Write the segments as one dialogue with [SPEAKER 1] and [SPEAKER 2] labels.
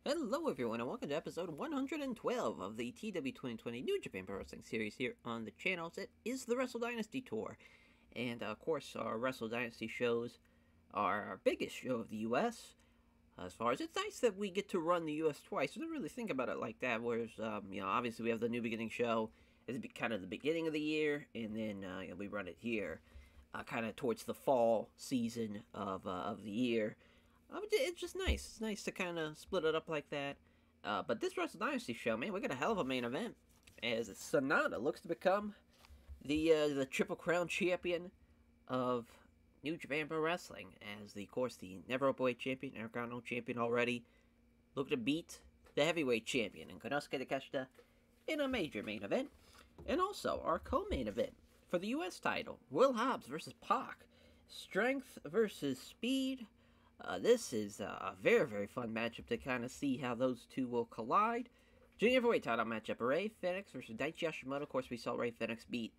[SPEAKER 1] Hello everyone and welcome to episode 112 of the TEW 2020 New Japan Pro Wrestling series here on the channel. It is the Wrestle Dynasty tour, and of course our Wrestle Dynasty shows are our biggest show of the US. As far as it's nice that we get to run the US twice. I don't really think about it like that, whereas obviously we have the New Beginning show at kind of the beginning of the year, and then we run it here kind of towards the fall season of the year. It's just nice. It's nice to kind of split it up like that. But this Wrestle Dynasty show, man, we got a hell of a main event as Sonata looks to become the Triple Crown champion of New Japan Pro Wrestling, as of course the Never Openweight champion, Intercontinental champion already, look to beat the heavyweight champion in Konosuke Takeshita in a major main event, and also our co-main event for the U.S. title, Will Hobbs versus Pac, strength versus speed. This is a very, very fun matchup to kind of see how those two will collide. Junior heavyweight title matchup, Ray Phoenix versus Daichi Hashimoto. Of course, we saw Ray Phoenix beat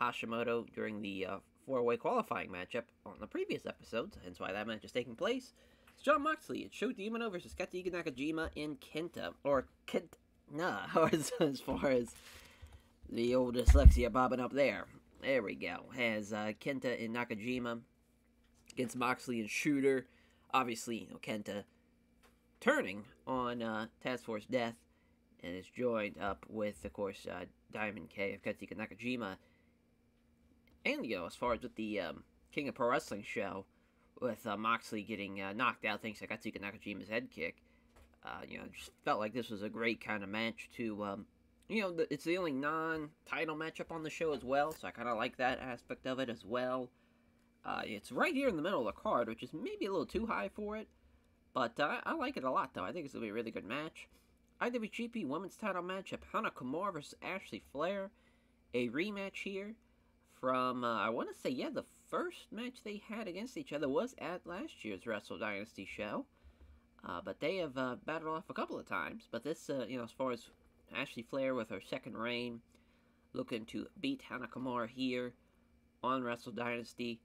[SPEAKER 1] Hashimoto during the four-way qualifying matchup on the previous episodes, hence why that match is taking place. It's Jon Moxley, it's Sho Demino versus Katsuhiko Nakajima in Kenta, or as far as the old dyslexia bobbing up there. There we go. Has Kenta and Nakajima against Moxley and Shooter. Obviously, Kenta turning on Task Force Death, and is joined up with, of course, Diamond K of Katsuhiko Nakajima. And, as far as with the King of Pro Wrestling show, with Moxley getting knocked out thanks to Katsuhiko Nakajima's head kick, just felt like this was a great kind of match to, it's the only non-title matchup on the show as well, so I kind of like that aspect of it as well. It's right here in the middle of the card, which is maybe a little too high for it, but I like it a lot, though. I think it's going to be a really good match. IWGP Women's Title matchup, Hana Kimura versus Ashley Flair. A rematch here from, I want to say, the first match they had against each other was at last year's Wrestle Dynasty show. But they have battled off a couple of times. But this, as far as Ashley Flair with her second reign, looking to beat Hana Kimura here on Wrestle Dynasty.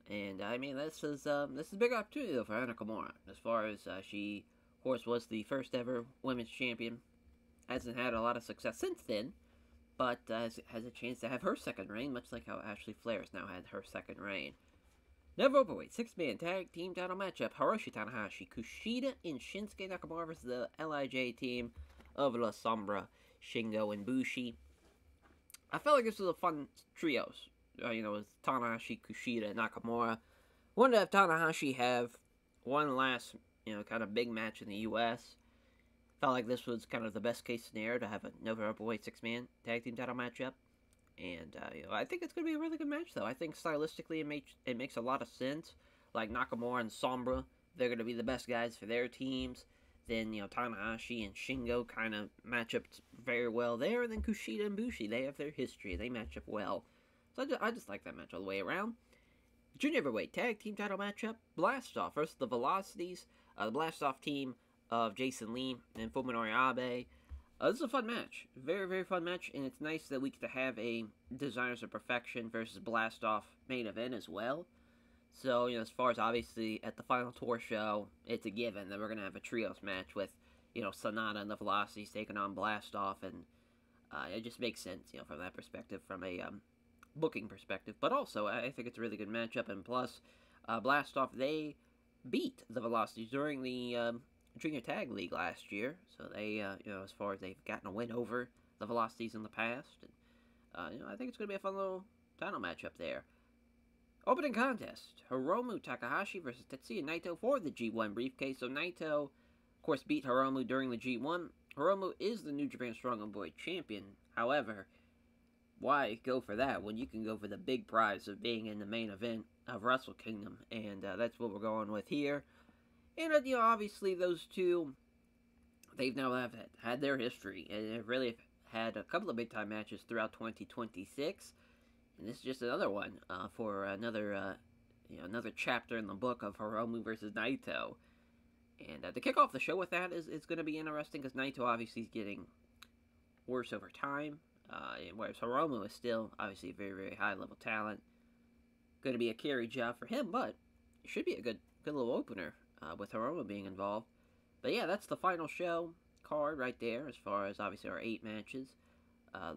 [SPEAKER 1] And this is a big opportunity though for Hana Kimura, as far as she, of course, was the first ever women's champion. Hasn't had a lot of success since then, but has a chance to have her second reign, much like how Ashley Flair has now had her second reign. Never Openweight 6-man tag team title matchup: Hiroshi Tanahashi, Kushida, and Shinsuke Nakamura versus the LIJ team of La Sombra, Shingo, and Bushi. I felt like this was a fun trios. With Tanahashi, Kushida, and Nakamura. Wanted to have Tanahashi have one last, kind of big match in the U.S. Felt like this was kind of the best case scenario to have a Never Openweight 6-man tag team title matchup. And, I think it's going to be a really good match, though. I think stylistically it makes a lot of sense. Like Nakamura and Sombra, they're going to be the best guys for their teams. Then, Tanahashi and Shingo kind of match up very well there. And then Kushida and Bushi, they have their history. They match up well. So I just like that match all the way around. Junior Heavyweight Tag Team title matchup, Blastoff versus the Velocities. The Blastoff team of Jason Lee and Fuminori Abe. This is a fun match. Very, very fun match, and it's nice that we get to have a Designers of Perfection versus Blastoff main event as well. So, as far as obviously at the final tour show, it's a given that we're going to have a trios match with, Sonata and the Velocities taking on Blastoff, and it just makes sense, from that perspective, from a booking perspective. But also, I think it's a really good matchup, and plus, Blastoff, they beat the Velocities during the Junior Tag League last year, so they, as far as they've gotten a win over the Velocities in the past, and, I think it's going to be a fun little title matchup there. Opening contest, Hiromu Takahashi versus Tetsuya Naito for the G1 briefcase. So Naito, of course, beat Hiromu during the G1. Hiromu is the New Japan Strongman Boy champion. However, why go for that when you can go for the big prize of being in the main event of Wrestle Kingdom? And that's what we're going with here. And, obviously those two, they've now had their history. And they've really had a couple of big-time matches throughout 2026. And this is just another one for another chapter in the book of Hiromu versus Naito. And to kick off the show with that is going to be interesting, because Naito obviously is getting worse over time. Whereas Hiromu is still, obviously, a very, very high-level talent. Going to be a carry job for him, but it should be a good little opener with Hiromu being involved. But yeah, that's the final show card right there, as far as obviously our 8 matches.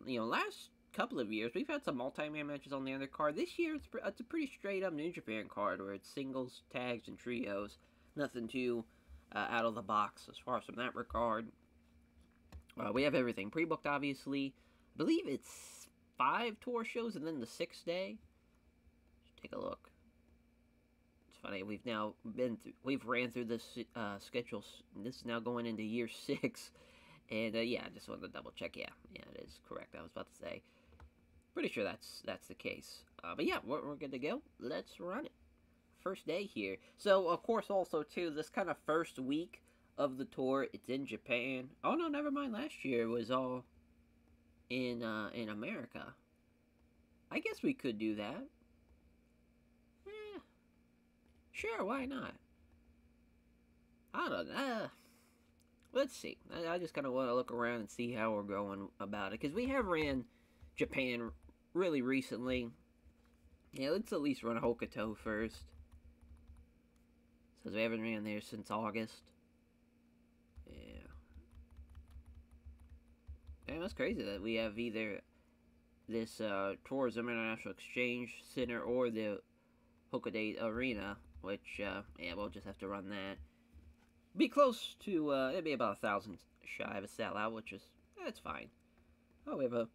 [SPEAKER 1] Last couple of years we've had some multi-man matches on the undercard. This year it's a pretty straight up New Japan card where it's singles, tags, and trios. Nothing too out of the box as far as from that regard. We have everything pre-booked, obviously. I believe it's 5 tour shows and then the 6th day. Let's take a look. It's funny, we've ran through this schedule. This is now going into year 6. And yeah, I just wanted to double check. Yeah, it is correct. I was about to say. Pretty sure that's the case. But yeah, we're good to go. Let's run it. First day here. So, of course, also, too, this kind of first week of the tour, it's in Japan. Oh, no, never mind. Last year it was all in America. I guess we could do that. Sure, why not? I don't know. Let's see. I just kind of want to look around and see how we're going about it. Because we have ran Japan really recently. Yeah, let's at least run Hokuto first. Says we haven't ran there since August. Yeah. Damn, that's crazy that we have either this Tourism International Exchange Center or the Hokuto Arena. Which, yeah, we'll just have to run that. Be close to, it'd be about 1,000 shy of a sellout, which is, that's fine. Oh, we have a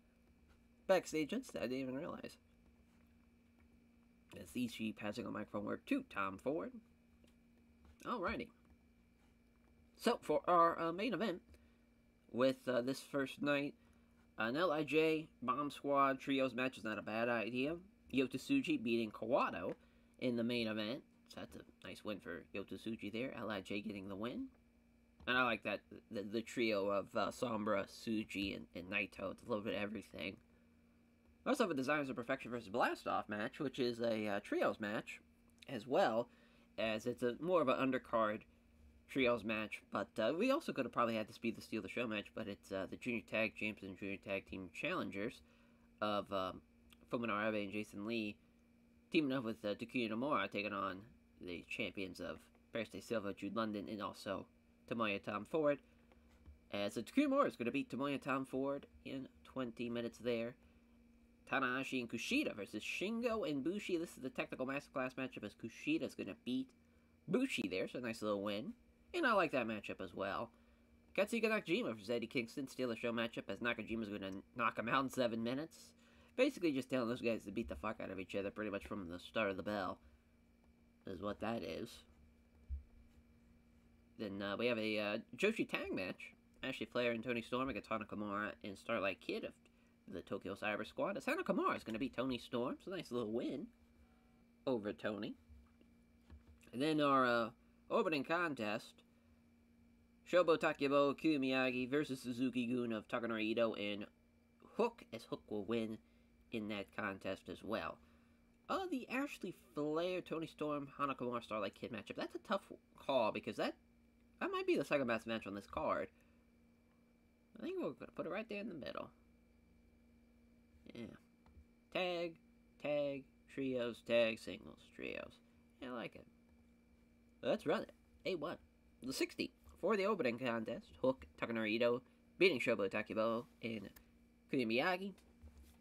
[SPEAKER 1] backstage instead, I didn't even realize. As Ishii passing on microphone work to Tom Ford. Alrighty. So, for our main event, with this first night, an LIJ Bomb Squad Trios match is not a bad idea. Yota Tsuji beating Kawato in the main event. So that's a nice win for Yota Tsuji there. LIJ getting the win. And I like that, the trio of Sombra, Tsuji, and Naito. It's a little bit of everything. We also have a Designers of Perfection versus Blastoff match, which is a trios match as well, as it's a more of an undercard trios match. But we also could have probably had this be the Steal the Show match, but it's the Junior Tag Champs and Junior Tag Team Challengers of Fuminara Abe and Jason Lee teaming up with Takuya Nomura, taking on the champions of Paris de Silva, Jude London, and also Tomoya Tom Ford. As Takuya Nomura is going to beat Tomoya Tom Ford in 20 minutes there. Tanahashi and Kushida versus Shingo and Bushi. This is the technical masterclass matchup as Kushida is going to beat Bushi there, so a nice little win. And I like that matchup as well. Katsuhiko Nakajima versus Eddie Kingston. Steal the Show matchup as Nakajima is going to knock him out in 7 minutes. Basically just telling those guys to beat the fuck out of each other pretty much from the start of the bell. Is what that is. Then we have a Joshi tag match. Ashley Flair and Tony Storm against Hana Kimura and Starlight Kid of the Tokyo Cyber Squad. As Hana Kimura is going to beat Tony Storm. So a nice little win over Tony. And then our opening contest. Shobo Takebo Kumiyagi versus Suzuki-gun of Takanori Ito and Hook, as Hook will win in that contest as well. The Ashley Flair, Tony Storm, Hana Kimura, Starlight Kid matchup. That's a tough call because that might be the second best match on this card. I think we're going to put it right there in the middle. Yeah. Tag, trios, tag, singles, trios. Yeah, I like it. Let's run it. A1. The 60 for the opening contest. Hook, Takanori Ito, beating Shobo Takebo and Kuya Miyagi.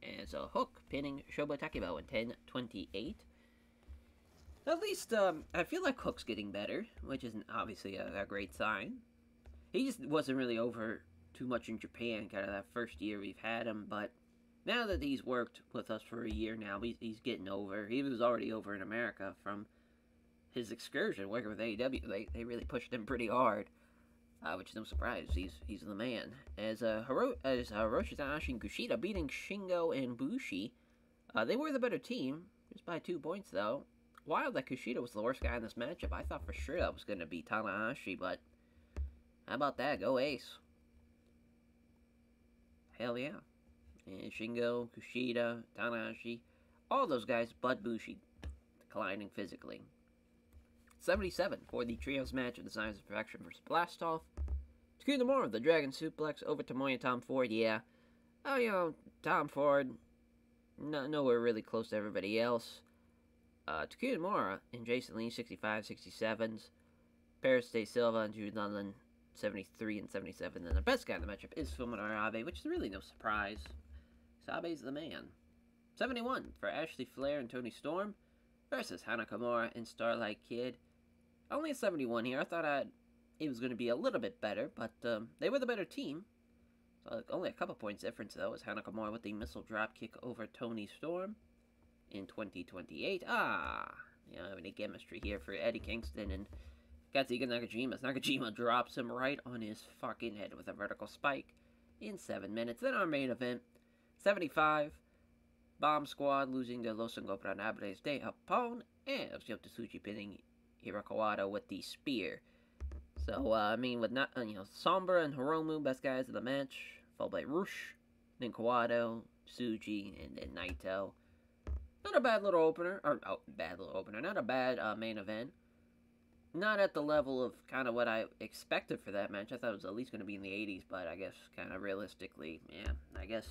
[SPEAKER 1] And so Hook pinning Shobo Takebo in 10:28. At least, I feel like Hook's getting better, which isn't obviously a great sign. He just wasn't really over too much in Japan, kind of that first year we've had him, but now that he's worked with us for a year now, he's getting over. He was already over in America from his excursion working with AEW. They really pushed him pretty hard, which is no surprise. He's the man. As Hiroshi Tanahashi and Kushida beating Shingo and Bushi. They were the better team, just by 2 points though. Wild that Kushida was the worst guy in this matchup. I thought for sure that was going to be Tanahashi, but how about that? Go Ace. Hell yeah. And Shingo, Kushida, Tanahashi, all those guys but Bushi declining physically. 77 for the trios match of Designers of Perfection versus Blastoff. Takuya Nomura, the Dragon Suplex over Tomoya Tom Ford, yeah. Oh, Tom Ford, nowhere really close to everybody else. Takuya Nomura and Jason Lee, 65, 67s. Paris de Silva and Jude London, 73 and 77. And the best guy in the matchup is Fuminori Abe, which is really no surprise. Abe's the man. 71 for Ashley Flair and Toni Storm versus Hana Kimura and Starlight Kid. Only a 71 here. I thought it was going to be a little bit better, but they were the better team. So only a couple points difference, though, as Hana Kimura with the missile drop kick over Toni Storm in 2028. Having a chemistry here for Eddie Kingston and Katsuhiko Nakajima. Nakajima drops him right on his fucking head with a vertical spike in 7 minutes. Then our main event, 75, Bomb Squad losing to Los Ingobernables de Japón, and Yota Tsuji pinning Hirakawa with the spear. So, with Sombra and Hiromu, best guys of the match, followed by Rush, then Kawado, Tsuji, and then Naito. Not a bad little opener, not a bad main event. Not at the level of kind of what I expected for that match. I thought it was at least going to be in the 80s, but I guess kind of realistically, I guess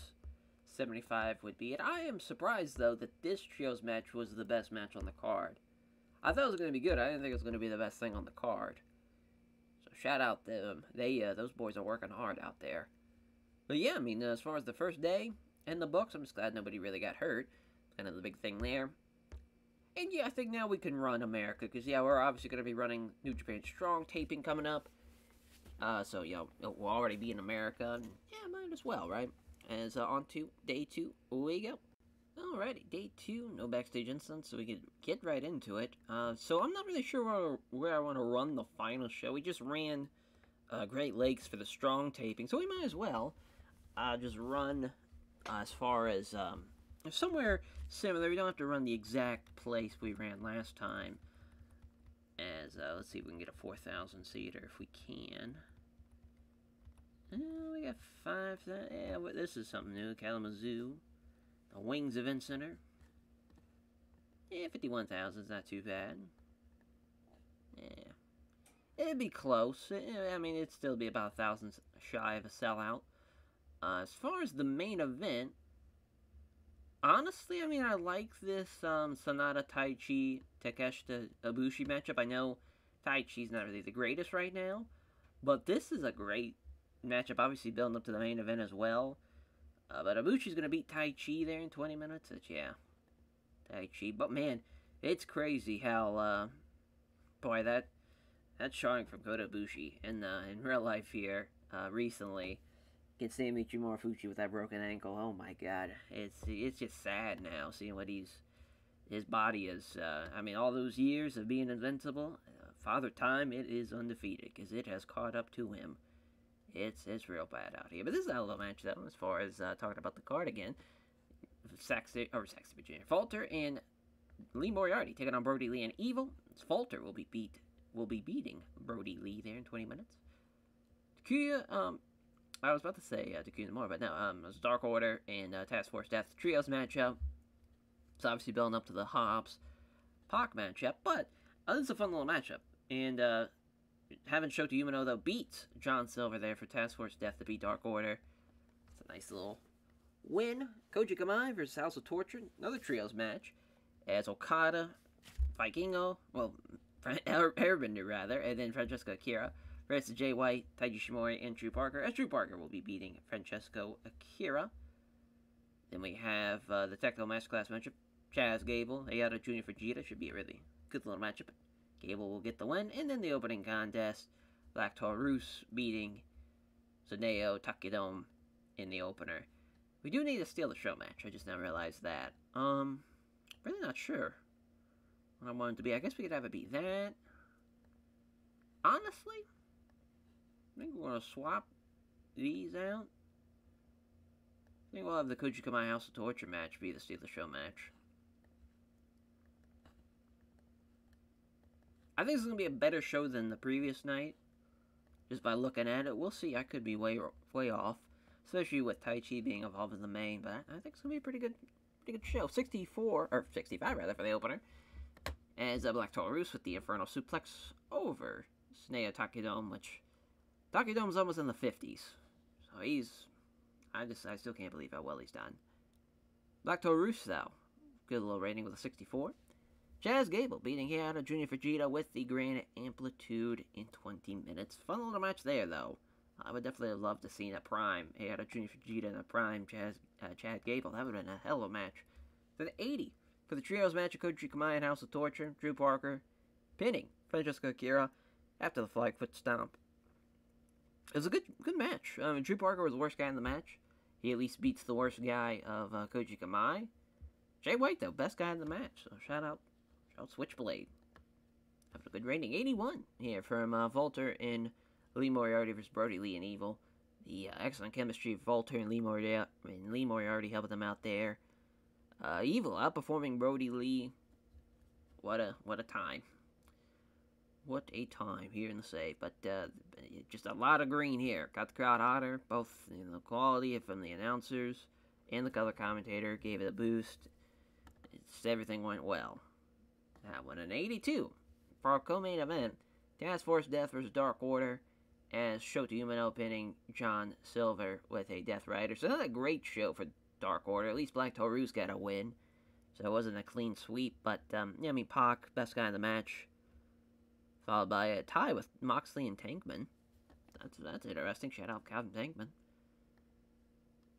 [SPEAKER 1] 75 would be it. I am surprised, though, that this trios match was the best match on the card. I thought it was going to be good. I didn't think it was going to be the best thing on the card. So shout out them. Those boys are working hard out there. But yeah, as far as the first day and the books, I'm just glad nobody really got hurt. Kind of the big thing there. And yeah, I think now we can run America, because we're obviously going to be running New Japan Strong taping coming up. So we'll already be in America, and might as well, right? As on to day 2, we go. Alrighty, day 2, no backstage incidents, so we can get right into it. So I'm not really sure where I want to run the final show. We just ran Great Lakes for the Strong taping, so we might as well just run as far as somewhere similar. We don't have to run the exact place we ran last time. As let's see if we can get a 4,000 seater if we can. We got 5,000. Yeah, this is something new. Kalamazoo, the Wings Event Center. Yeah, 51,000 is not too bad. Yeah, it'd be close. It'd still be about 1,000 shy of a sellout. As far as the main event, honestly, I like this Sonata Taichi Takeshita Ibushi matchup. I know Taichi's not really the greatest right now, but this is a great matchup, obviously building up to the main event as well. But Ibushi's going to beat Taichi there in 20 minutes. Taichi. But man, it's crazy how, that's showing from Kota Ibushi in real life here recently. Against Samichi Morifuchi with that broken ankle. Oh my god. It's just sad now seeing what his body is. All those years of being invincible, Father Time, it is undefeated because it has caught up to him. It's real bad out here. But this is a hell of a match, though, as far as talking about the card again. Saxby Jr. Falter and Lee Moriarty taking on Brody Lee and Evil. Falter will be beating Brody Lee there in 20 minutes. Takuya, I was about to say Takuya more, but no, it was Dark Order and Task Force Death Trios matchup. It's obviously building up to the Hobbs Pac matchup, but this is a fun little matchup. And having Shota Umino, though, beats John Silver there for Task Force Death to beat Dark Order. It's a nice little win. Koji Kamai versus House of Torture, another trios match, as Okada, Vikingo, Airbender rather, and then Francesco Akira versus Jay White, Taiji Shimori, and Drew Parker, as Drew Parker will be beating Francesco Akira. Then we have the Techno Masterclass matchup, Chaz Gable, Hayato Jr. Fujita, should be a really good little matchup. Gable will get the win, and then the opening contest, Black Taurus beating Suneo Takidome in the opener. We do need to steal the show match, I just now realized that. Really not sure what I want it to be. I guess we could have it be that. Honestly, I think we're going to swap these out. I think we'll have the Koji Kamai House of Torture match be the Steal the Show match. I think it's going to be a better show than the previous night. Just by looking at it. We'll see. I could be way off. Especially with Taichi being involved in the main. But I think it's going to be a pretty good show. 65 rather, for the opener. As Black Taurus with the Infernal Suplex over Suneo Takidome, which Takidome's almost in the 50s. So I still can't believe how well he's done. Black Taurus, though, good little rating with a 64. Chaz Gable beating Hayata Jr. Fujita with the Grand Amplitude in 20 minutes. Fun little match there, though. I would definitely have loved to see a prime Hayata Jr. Fujita and a prime Chad Gable. That would have been a hell of a match. For the 80, for the trios match of Koji Kamai and House of Torture, Drew Parker pinning Francesco Akira after the flag foot stomp. It was a good match. Drew Parker was the worst guy in the match. He at least beats the worst guy of Koji Kamai. Jay White, though, best guy in the match. So shout out Switchblade. Having a good rating. 81 here from Volter and Lee Moriarty versus Brody Lee and Evil. The excellent chemistry of Volter and Lee Moriarty helping them out there. Evil outperforming Brody Lee. What a time. What a time here in the save. But just a lot of green here. Got the crowd hotter. Both the quality from the announcers and the color commentator gave it a boost. Everything went well. That one an 82 for our co-main event. Task Force Death versus Dark Order, as Shota Umino pinning John Silver with a Death Rider. So not a great show for Dark Order. At least Black Toru's got a win. So it wasn't a clean sweep. But, Pac, best guy in the match. Followed by a tie with Moxley and Tankman. That's interesting. Shout out Calvin Tankman.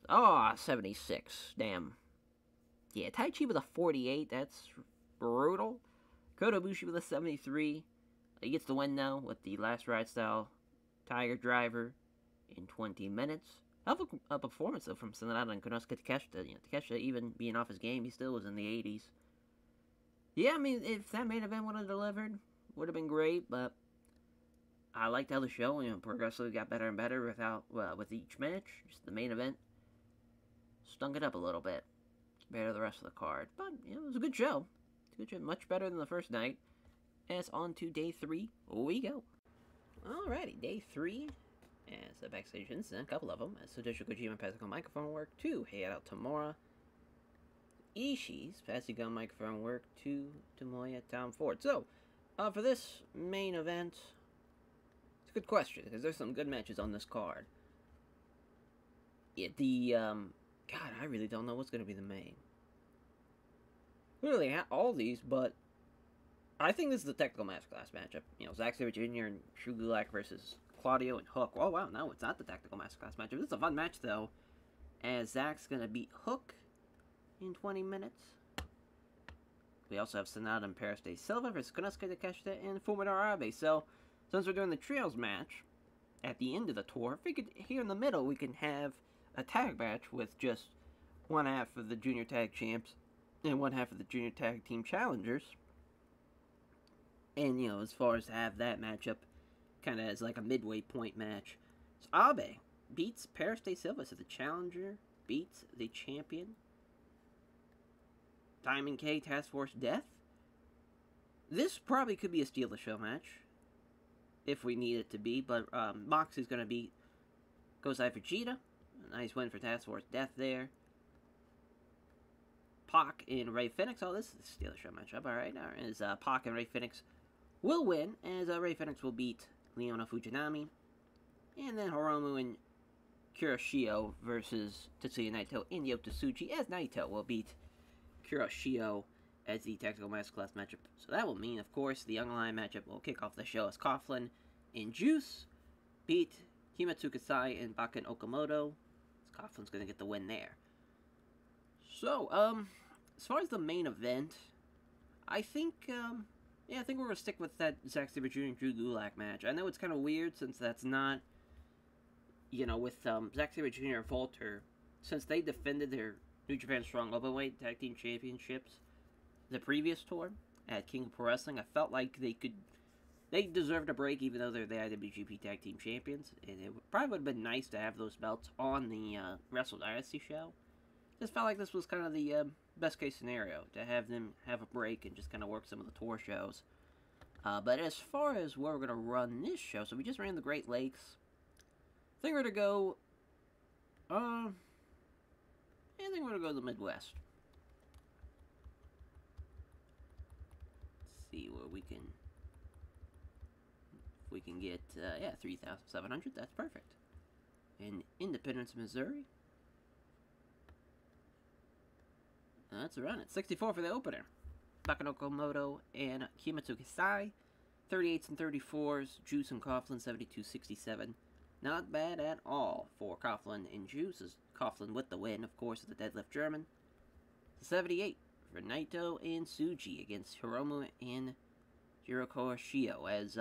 [SPEAKER 1] Oh, 76. Damn. Yeah, Tai Chi with a 48. That's brutal. Kota Ibushi with a 73. He gets the win now with the Last Ride style Tiger Driver in 20 minutes. Hell of a performance, though, from Sanada and Konosuke Takeshita. Takeshita, even being off his game, he still was in the 80s. Yeah, if that main event would have delivered, would have been great, but I liked how the show, progressively got better and better with each match. Just the main event stung it up a little bit compared to the rest of the card. But, it was a good show. Much better than the first night. As on to day 3 we go. Alrighty, day 3. As the backstage incident, a couple of them. As Satoshi Kojima passing on microphone work to Heiharu Tamura. Ishii's passing on microphone work to Tomoya Tom Ford. So, for this main event, it's a good question, because there's some good matches on this card. God, I really don't know what's going to be the main. Really, all these, but I think this is the technical masterclass matchup. Zack Sabre Jr. and Drew Gulak versus Claudio and Hook. Oh, wow, no, it's not the technical masterclass matchup. This is a fun match, though, as Zack's going to beat Hook in 20 minutes. We also have Sanada and Paris de Silva versus Konosuke Takeshita and Fumito Arabe. So, since we're doing the trios match at the end of the tour, I figured here in the middle we can have a tag match with just one half of the junior tag champs and one half of the junior tag team challengers. And, as far as to have that matchup kind of as like a midway point match. So Abe beats Paris de Silva, so the challenger beats the champion. Diamond K, Task Force Death. This probably could be a steal the show match, if we need it to be, but Moxley's going to beat Gosei Fujita. A nice win for Task Force Death there. Pac and Rey Fenix. Oh, this is the steal the show matchup. Alright, as Pac and Rey Fenix will win, as Rey Fenix will beat Leona Fujinami. And then Hiromu and Kuroshio versus Tetsuya Naito and Yota Tsuji, as Naito will beat Kuroshio as the Tactical Masterclass matchup. So that will mean, of course, the Young Lion matchup will kick off the show as Coughlin and Juice beat Himatsu Kasai and Bakken Okamoto. Coughlin's going to get the win there. So, as far as the main event, I think we're going to stick with that Zack Sabre Jr. and Drew Gulak match. I know it's kind of weird since that's not, with Zack Sabre Jr. and Volter, since they defended their New Japan Strong Openweight Tag Team Championships the previous tour at King of Pro Wrestling, I felt like they deserved a break, even though they're the IWGP Tag Team Champions. And it probably would have been nice to have those belts on the Wrestle Dynasty show. Just felt like this was kind of the best case scenario, to have them have a break and just kind of work some of the tour shows. But as far as where we're going to run this show, so we just ran the Great Lakes. I think we're going to go, I think we're going to go to the Midwest. Let's see where we can, if we can get, 3,700, that's perfect. In Independence, Missouri. That's around it. 64 for the opener. Bakanoko Moto, and Kimatsuki Sai. 38s and 34s, Juice and Coughlin 72-67. Not bad at all for Coughlin and Juice, as Coughlin with the win, of course, of the deadlift German. 78 for Naito and Tsuji against Hiromu and Jiro Kuroshio, as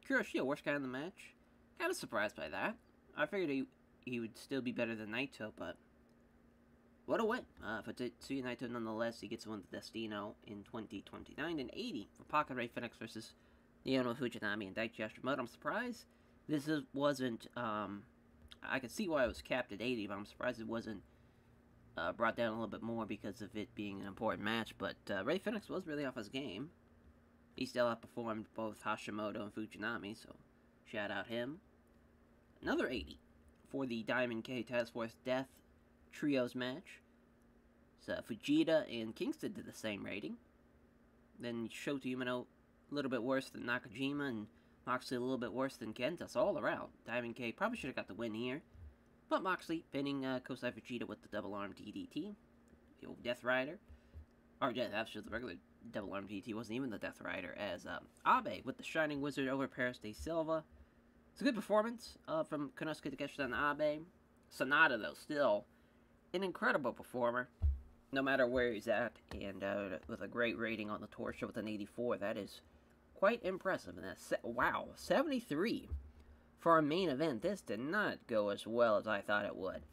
[SPEAKER 1] Kuroshio, worst guy in the match. Kind of surprised by that. I figured he would still be better than Naito, but what a win for Tetsuya Naito nonetheless. He gets to win the Destino in 2029, and 80 for Pocket Ray Phoenix versus Naono Fujinami and Daichi Hashimoto. I'm surprised this wasn't, I could see why it was capped at 80, but I'm surprised it wasn't brought down a little bit more because of it being an important match. But Ray Phoenix was really off his game. He still outperformed both Hashimoto and Fujinami, so shout out him. Another 80 for the Diamond K Task Force Death Trios match. So Fujita and Kingston did the same rating. Then Shota Umino a little bit worse than Nakajima, and Moxley a little bit worse than Kenta. So all around, Diamond K probably should have got the win here. But Moxley pinning Kosai Fujita with the double arm DDT. The old Death Rider. Or yeah, actually the regular double arm DDT wasn't even the Death Rider, as Abe with the Shining Wizard over Paris de Silva. It's a good performance from Konosuke Takeshita and Abe. Sonata, though, still an incredible performer, no matter where he's at, and with a great rating on the tour show with an 84. That is quite impressive. And that's, wow, 73 for our main event. This did not go as well as I thought it would.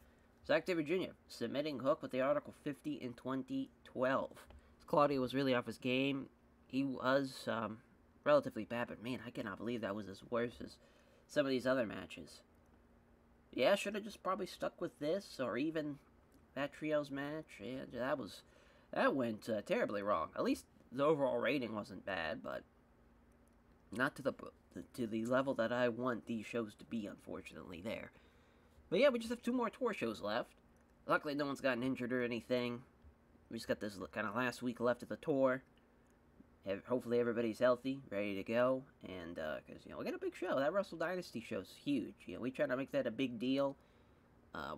[SPEAKER 1] Zack David Jr. submitting Hook with the Article 50 in 2012. Claudio was really off his game. He was relatively bad, but man, I cannot believe that was as worse as some of these other matches. Yeah, should have just probably stuck with this, or even that trios match, and that went terribly wrong. At least the overall rating wasn't bad, but not to the level that I want these shows to be, unfortunately, there. But yeah, we just have 2 more tour shows left. Luckily, no one's gotten injured or anything. We just got this kind of last week left of the tour. Hopefully everybody's healthy, ready to go, and because we got a big show. That Wrestle Dynasty show's huge. We try to make that a big deal.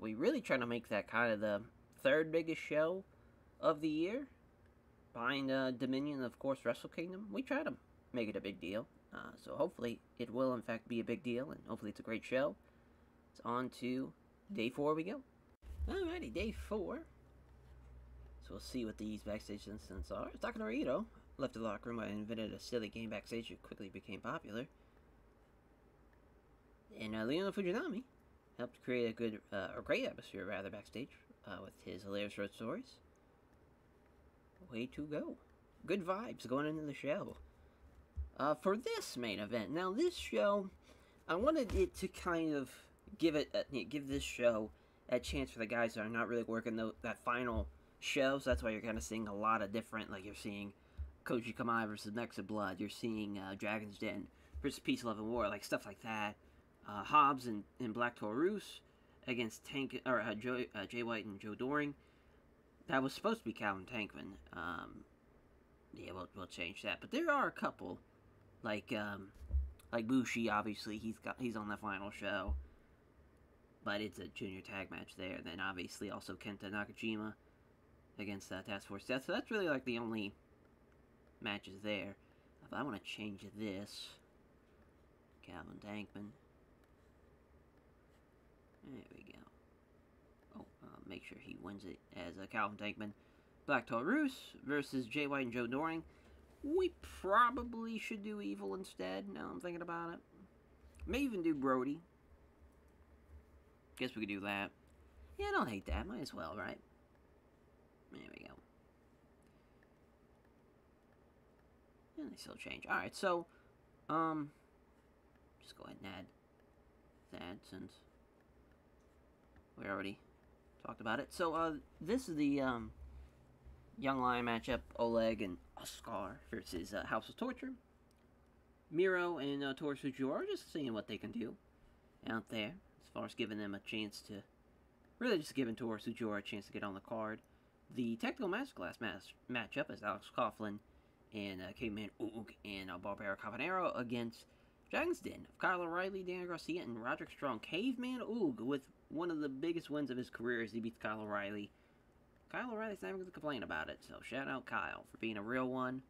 [SPEAKER 1] We really try to make that kind of the 3rd biggest show of the year, behind Dominion, of course, Wrestle Kingdom. We try to make it a big deal, so hopefully it will in fact be a big deal, and hopefully it's a great show. It's on to day 4 we go. Alrighty, day 4. So we'll see what these backstage incidents are. Takanori Ito left the locker room. I invented a silly game backstage that quickly became popular. And Leona Fujinami helped create a great atmosphere, rather, backstage with his hilarious road stories. Way to go. Good vibes going into the show. For this main event, now this show, I wanted it to kind of give this show a chance for the guys that are not really working that final show. So that's why you're kind of seeing a lot of different, like you're seeing Koji Kamai versus Next of Blood. You're seeing Dragon's Den versus Peace, Love, and War, like stuff like that. Hobbs and Black Taurus against Jay White and Joe Doring. That was supposed to be Calvin Tankman. Yeah, we'll change that. But there are a couple, like Bushi. Obviously, he's on the final show, but it's a junior tag match there. And then obviously also Kenta Nakajima against Task Force Death. So that's really like the only matches there. But I want to change this. Calvin Tankman. There we go. Oh, make sure he wins it as Calvin Tankman. Black Taurus versus Jay White and Joe Doring. We probably should do Evil instead, now I'm thinking about it. May even do Brody. Guess we could do that. Yeah, I don't hate that. Might as well, right? There we go. And they still change. Alright, so, just go ahead and add that since we already talked about it. So, this is the, Young Lion matchup, Oleg and Oscar versus House of Torture. Miro and Toru Tsujiura are just seeing what they can do out there, as far as giving them a chance to, really just giving Toru Tsujiura a chance to get on the card. The Technical Masterclass matchup is Alex Coughlin and Caveman Oog and Barbara Cavanero against Dragon's Den of Kyle O'Reilly, Daniel Garcia, and Roderick Strong. Caveman Oog with one of the biggest wins of his career as he beats Kyle O'Reilly Kyle O'Reilly's not even going to complain about it, so shout out Kyle for being a real one.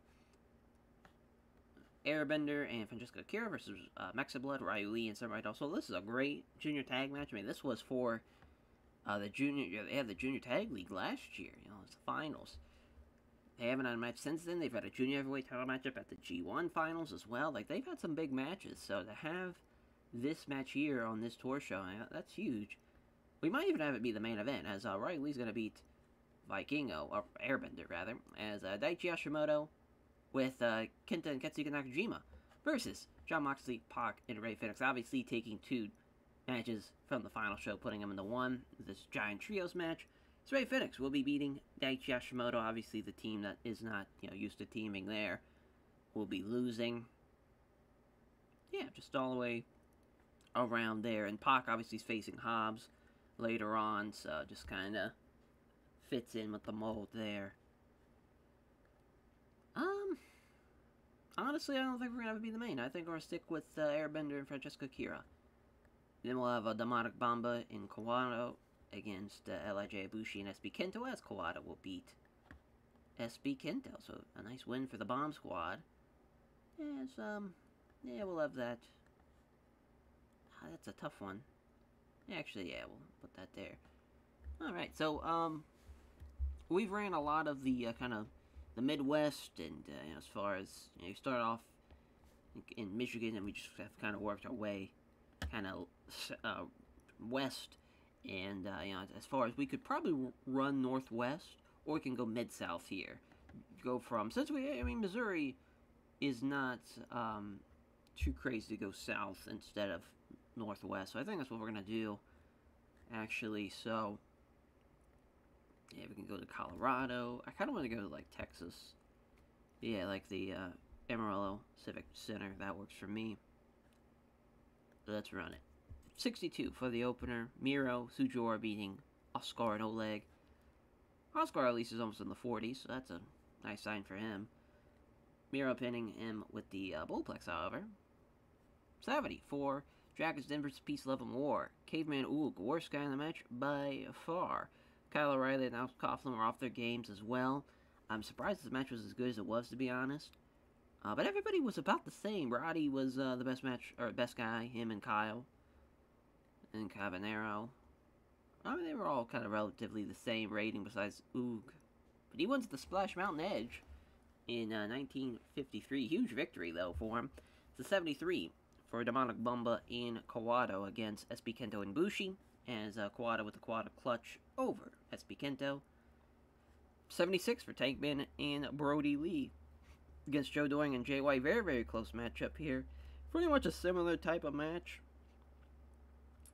[SPEAKER 1] Airbender and Francesco Akira versus Mexiblood, Ryu Lee, and Samurai Dog. So this is a great junior tag match. I mean, this was for the junior. They had the junior tag league last year. You know, it's the finals. They haven't had a match since then. They've had a junior heavyweight title matchup at the G1 finals as well. Like, they've had some big matches. So to have this match here on this tour show, that's huge. We might even have it be the main event, as Ryu Lee's going to beat Vikingo, or Airbender rather, as Daichi Hashimoto with Kenta and Ketsuya Nakajima versus Jon Moxley, Pac, and Rey Fenix. Obviously taking two matches from the final show, putting them into one. This giant trios match. So Rey Fenix will be beating Daichi Hashimoto. Obviously the team that is not, used to teaming there will be losing. Yeah, just all the way around there. And Pac obviously is facing Hobbs later on, so just kind of fits in with the mold there. Honestly, I don't think we're going to have it be the main. I think we're going to stick with Airbender and Francesco Akira. Then we'll have Demonic Bamba in Kawado against L.I.J. Ibushi and SB Kento, as Kawada will beat SB Kento. So a nice win for the Bomb Squad. Yeah, we'll have that. That's a tough one. Actually, yeah, we'll put that there. Alright, so, we've ran a lot of the, kind of, the Midwest, and, as far as, you start off in Michigan, and we just have kind of worked our way, kind of, west, and, as far as we could probably run northwest, or we can go mid-south here. Go from, since Missouri is not, too crazy to go south instead of northwest, so I think that's what we're going to do, actually. So yeah, we can go to Colorado. I kind of want to go to, like, Texas. Yeah, like the Amarillo Civic Center. That works for me. Let's run it. 62 for the opener. Miro Sujora beating Oscar and Oleg. Oscar at least is almost in the 40s, so that's a nice sign for him. Miro pinning him with the Bullplex, however. 70 for Dragon's Den vs. Peace, Love, and War. Caveman Oog, worst guy in the match by far. Kyle O'Reilly and Alex Coughlin were off their games as well. I'm surprised this match was as good as it was, to be honest. But everybody was about the same. Roddy was the best guy, him and Kyle. And Cabanero. I mean, they were all kind of relatively the same rating besides Oog. But he wins the Splash Mountain Edge in 1953. Huge victory, though, for him. It's a 73 for Demonic Bamba in Kawado against SB Kento and Bushi, as Kawada with the Kawada clutch over SB Kento. 76 for Tankman and Brody Lee against Joe Doering and Jay White. Very, very close matchup here. Pretty much a similar type of match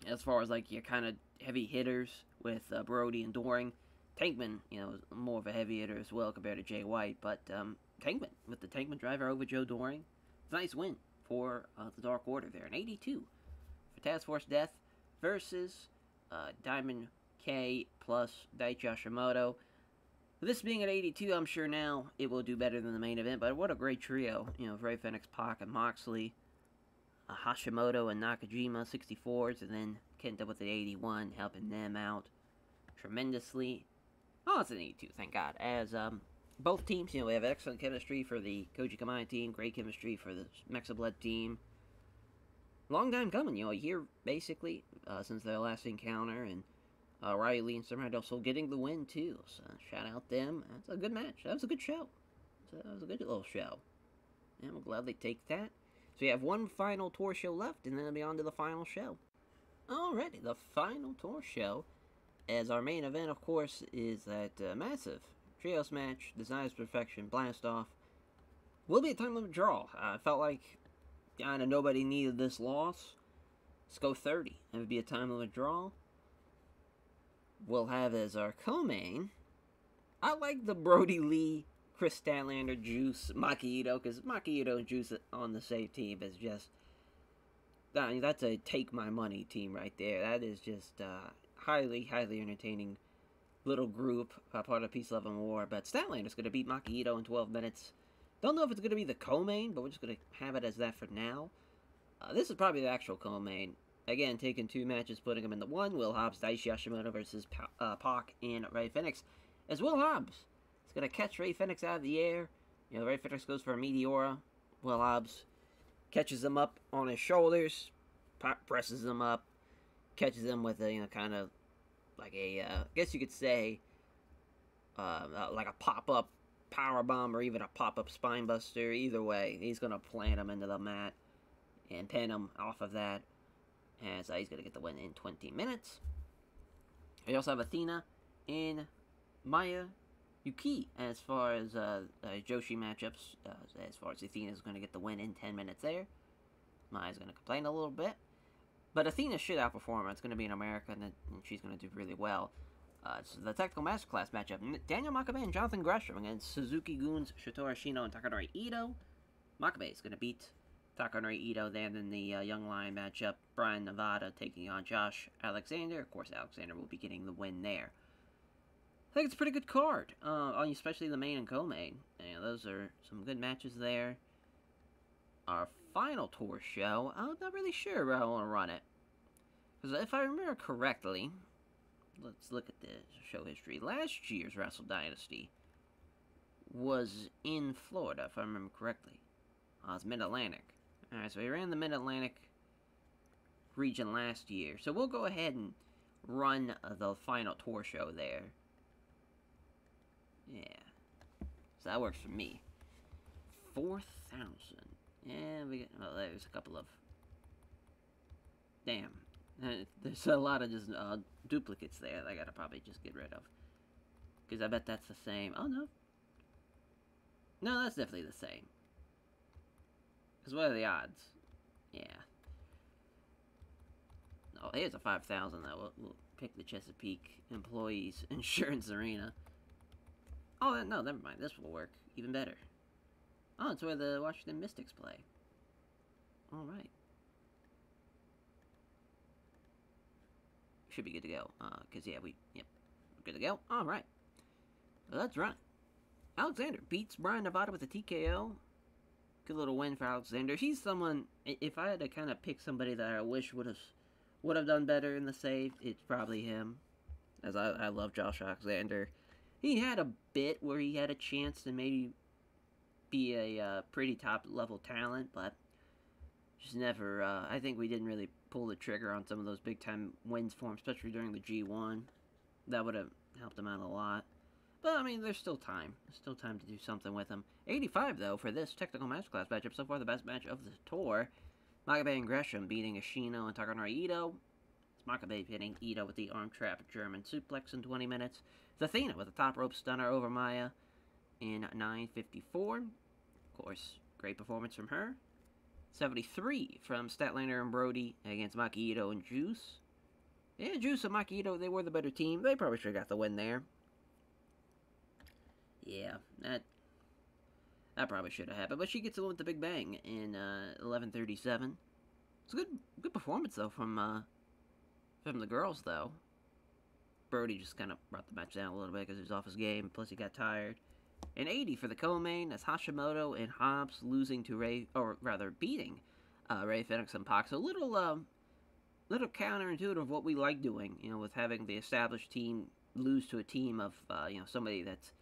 [SPEAKER 1] as far as, like, your kind of heavy hitters with Brody and Doering. Tankman, is more of a heavy hitter as well compared to Jay White, but Tankman with the Tankman driver over Joe Doering. It's a nice win for the Dark Order there. An 82 for Task Force Death versus Diamond K plus Daichi Hashimoto. This being at 82, I'm sure now it will do better than the main event, but what a great trio. Rey Fenix, Pac, and Moxley. Hashimoto and Nakajima, 64s, and then Kenta with the 81, helping them out tremendously. Oh, it's an 82, thank God. As both teams, we have excellent chemistry for the Koji Kamai team, great chemistry for the Mexiblood team. Long time coming, a year, basically, since their last encounter, and Ryu Lee and Samurai Dog getting the win, too. So, shout out them. That's a good match. That was a good show. That was a good little show. And we'll gladly take that. So, you have one final tour show left, and then it'll be on to the final show. Alrighty, the final tour show, as our main event, of course, is that massive trios match, Desires Perfection, Blast Off. Will be a time limit draw. I felt like kind of nobody needed this loss. Let's go 30. It would be a time limit draw. We'll have as our co-main, I like the Brody Lee, Chris Statlander, Juice, Maki Ito, because Maki Ito and Juice on the same team is just, that's a take my money team right there. That is just highly, highly entertaining little group, part of Peace, Love, and War. But Statlander's going to beat Maki Ito in 12 minutes. Don't know if it's going to be the co-main, but we're just going to have it as that for now. This is probably the actual co-main. Again, taking two matches, putting them into one. Will Hobbs, Daichi Hashimoto versus Pac and Rey Fenix. as Will Hobbs is going to catch Ray Fenix out of the air. You know, Ray Fenix goes for a Meteora. Will Hobbs catches him up on his shoulders, presses him up, catches him with a, you know, kind of like a, I guess you could say, like a pop-up power bomb or even a pop-up spine buster. Either way, he's going to plant him into the mat and pin him off of that. And so he's going to get the win in 20 minutes. We also have Athena and Maya Yuki as far as Joshi matchups. As far as Athena's going to get the win in 10 minutes there. Maya's going to complain a little bit. But Athena should outperform her. It's going to be in America, and she's going to do really well. So the Technical Masterclass matchup. Daniel Makabe and Jonathan Gresham against Suzuki Goons, Shotaro Ashino, and Takanori Ito. Makabe is going to beat Takanori Ito. Then in the Young Lion matchup, Brian Nevada taking on Josh Alexander. Of course, Alexander will be getting the win there. I think it's a pretty good card, especially the main and co-main. You know, those are some good matches there. Our final tour show, I'm not really sure where I want to run it. Because if I remember correctly, let's look at the show history. Last year's Wrestle Dynasty was in Florida, if I remember correctly. It's Mid-Atlantic. Alright, so we ran the Mid-Atlantic region last year. So we'll go ahead and run the final tour show there. Yeah. So that works for me. 4,000. Yeah, we get, well, there's a couple of, damn, there's a lot of just duplicates there that I gotta probably just get rid of, because I bet that's the same. Oh no, that's definitely the same, because what are the odds? Yeah. Oh, here's a 5,000 that we'll pick the Chesapeake Employees Insurance Arena. Oh, no, never mind, this will work even better. Oh, it's where the Washington Mystics play. Alright. Should be good to go. Because, yeah, we're good to go. Alright. Well, let's run. Alexander beats Brian Nevada with a TKO. Good little win for Alexander. He's someone, if I had to kind of pick somebody that I wish would have done better in the save, it's probably him. As I love Josh Alexander. He had a bit where he had a chance to maybe be a pretty top-level talent, but just never, I think we didn't really pull the trigger on some of those big-time wins for him, especially during the G1. That would have helped him out a lot. But, I mean, there's still time. There's still time to do something with him. 85, though, for this Technical Masterclass matchup. So far, the best match of the tour. Makabe and Gresham beating Ashino and Takanori Ito. It's Makabe hitting Ito with the arm trap German suplex in 20 minutes. It's Athena with a top rope stunner over Maya in 9:54. Of course, great performance from her. 73 from Statlander and Brody against Maki Ito and Juice. Yeah, Juice and Maki Ito, they were the better team. They probably should have got the win there. Yeah, that probably should have happened. But she gets the win with the Big Bang in 11:37. It's a good performance, though, from the girls, though. Brody just kind of brought the match down a little bit because he was off his game. Plus, he got tired. And 80 for the co-main as Hashimoto and Hobbs losing to beating Ray Fenix and Pac. So little counterintuitive of what we like doing, you know, with having the established team lose to a team of, somebody that's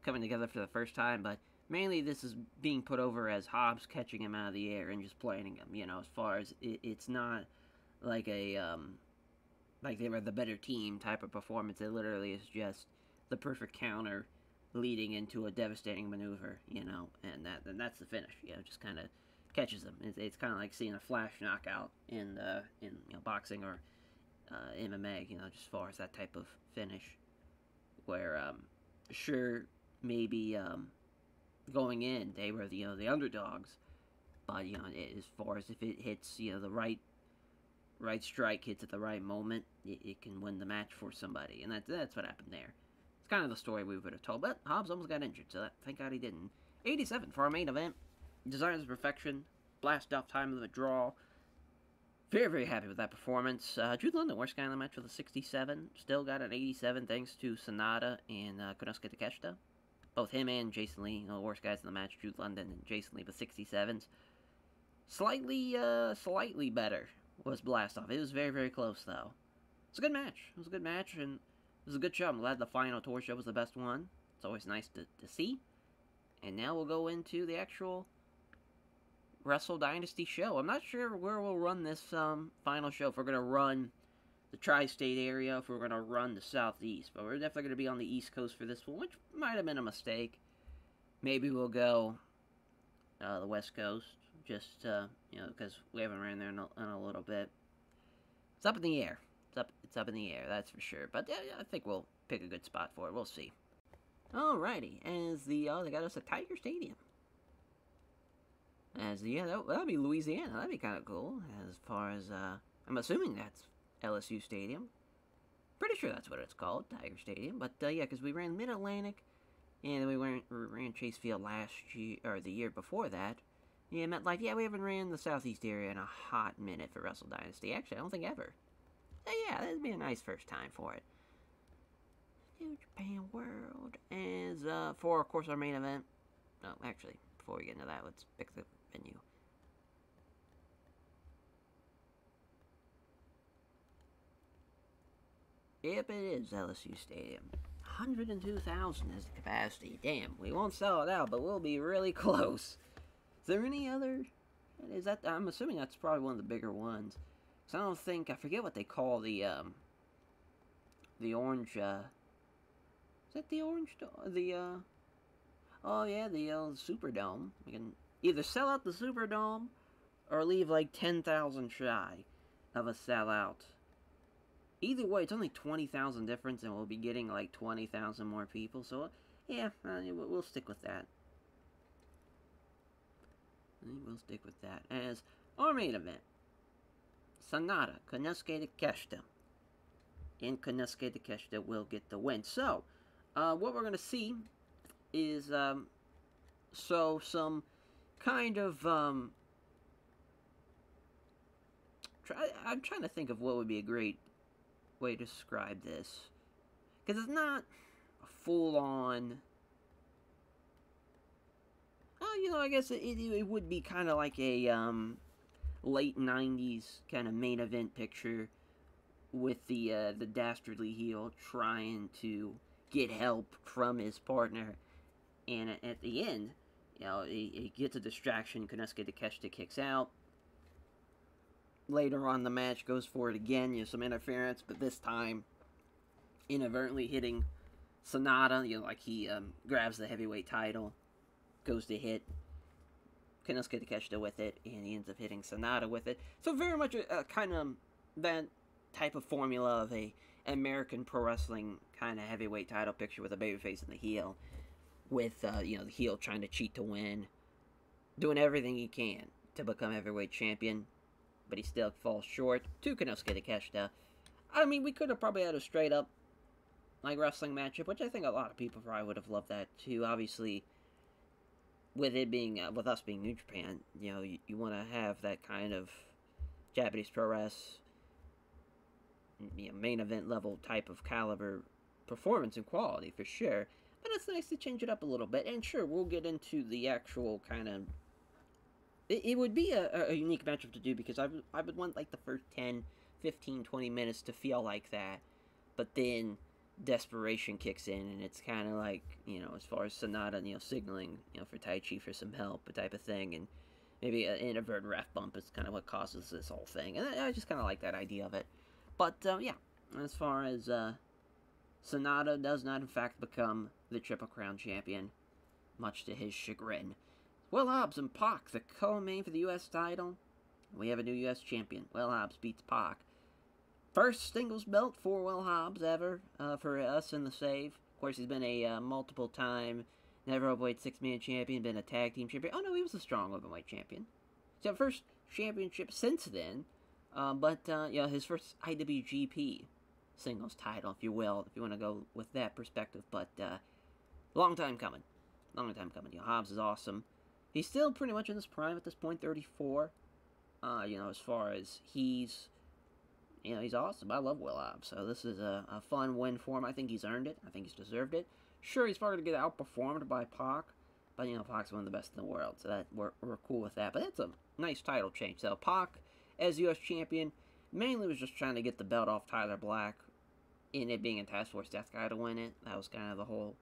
[SPEAKER 1] coming together for the first time. But mainly this is being put over as Hobbs catching him out of the air and just planting him, you know, as far as it's not like a, like they were the better team type of performance. It literally is just the perfect counter leading into a devastating maneuver, you know, and that's the finish. You know, just kind of catches them. It's kind of like seeing a flash knockout in boxing or MMA. You know, just as far as that type of finish, where sure maybe going in they were the underdogs, but as far as if it hits the right strike hits at the right moment, it can win the match for somebody, and that's what happened there. It's kind of the story we would have told, but Hobbs almost got injured, so thank God he didn't. 87 for our main event. Designs of Perfection. Blast off time of the draw. Very, very happy with that performance. Drew London, worst guy in the match with a 67. Still got an 87 thanks to Sonata and Konosuke Takeshita. Both him and Jason Lee, the worst guys in the match. Drew London and Jason Lee with 67s. Slightly better was Blast Off. It was very, very close, though. It was a good match. And was a good show. I'm glad the final tour show was the best one. It's always nice to see. And now we'll go into the actual Wrestle Dynasty show. I'm not sure where we'll run this final show. If we're going to run the tri-state area, if we're going to run the southeast. But we're definitely going to be on the east coast for this one, which might have been a mistake. Maybe we'll go the west coast, just, because we haven't ran there in a little bit. It's up in the air. It's up in the air, that's for sure. But I think we'll pick a good spot for it. We'll see. Alrighty, as they got us a Tiger Stadium. That'll be Louisiana. That'd be kind of cool. As far as, I'm assuming that's LSU Stadium. Pretty sure that's what it's called, Tiger Stadium. But, because we ran Mid-Atlantic, and we ran Chase Field last year, or the year before that. Yeah, MetLife, we haven't ran the southeast area in a hot minute for Wrestle Dynasty. Actually, I don't think ever. That'd be a nice first time for it. New Japan World. As, for, of course, our main event. No, actually, before we get into that, let's pick the venue. Yep, it is LSU Stadium. 102,000 is the capacity. Damn, we won't sell it out, but we'll be really close. Is there any other? I'm assuming that's probably one of the bigger ones. Cause I forget what they call the orange, is that the orange, oh yeah, the Superdome. We can either sell out the Superdome, or leave like 10,000 shy of a sellout. Either way, it's only 20,000 difference, and we'll be getting like 20,000 more people, so yeah, we'll stick with that. We'll stick with that. As our main event, Sanada, Konosuke Takeshita. And Konosuke Takeshita will get the win. So, what we're going to see is, some kind of, I'm trying to think of what would be a great way to describe this. Because it's not a full-on, I guess it would be kind of like a, late 90s kind of main event picture with the dastardly heel trying to get help from his partner, and at the end, he gets a distraction. Konosuke Takeshita kicks out. Later on, the match goes for it again. Some interference, but this time inadvertently hitting Sanada. Like he grabs the heavyweight title, goes to hit Konosuke Takeshita with it, and he ends up hitting Sanada with it. So very much a kind of that type of formula of a American pro wrestling kind of heavyweight title picture with a babyface and the heel, with the heel trying to cheat to win, doing everything he can to become heavyweight champion, but he still falls short to Konosuke Takeshita. I mean, we could have probably had a straight up like wrestling matchup, which I think a lot of people probably would have loved that too. Obviously, with it being, with us being New Japan, you want to have that kind of Japanese pro wrestling, main event level type of caliber performance and quality for sure. But it's nice to change it up a little bit. And sure, we'll get into the actual kind of, it would be a unique matchup to do, because I would want like the first 10, 15, 20 minutes to feel like that. But then desperation kicks in, and it's kind of like, as far as Sanada, signaling, for Taichi for some help, a type of thing, and maybe an inadvertent ref bump is kind of what causes this whole thing, and I just kind of like that idea of it. But, yeah, as far as, Sanada does not, in fact, become the Triple Crown champion, much to his chagrin. Will Hobbs and Pac, the co-main for the U.S. title. We have a new U.S. champion. Will Hobbs beats Pac. First singles belt for Will Hobbs ever, for us in the save. Of course, he's been a multiple-time never overweight six-man champion, been a tag team champion. Oh, no, he was a strong overweight champion. So, first championship since then, but his first IWGP singles title, if you will, if you want to go with that perspective. But, long time coming. Long time coming. Hobbs is awesome. He's still pretty much in his prime at this point, 34. As far as he's awesome. I love Will Hobbs. So this is a fun win for him. I think he's earned it. I think he's deserved it. Sure, he's probably going to get outperformed by Pac. But, Pac's one of the best in the world. So that we're cool with that. But it's a nice title change. So Pac, as U.S. champion, mainly was just trying to get the belt off Tyler Black. in it being a Task Force Death guy to win it. That was kind of the whole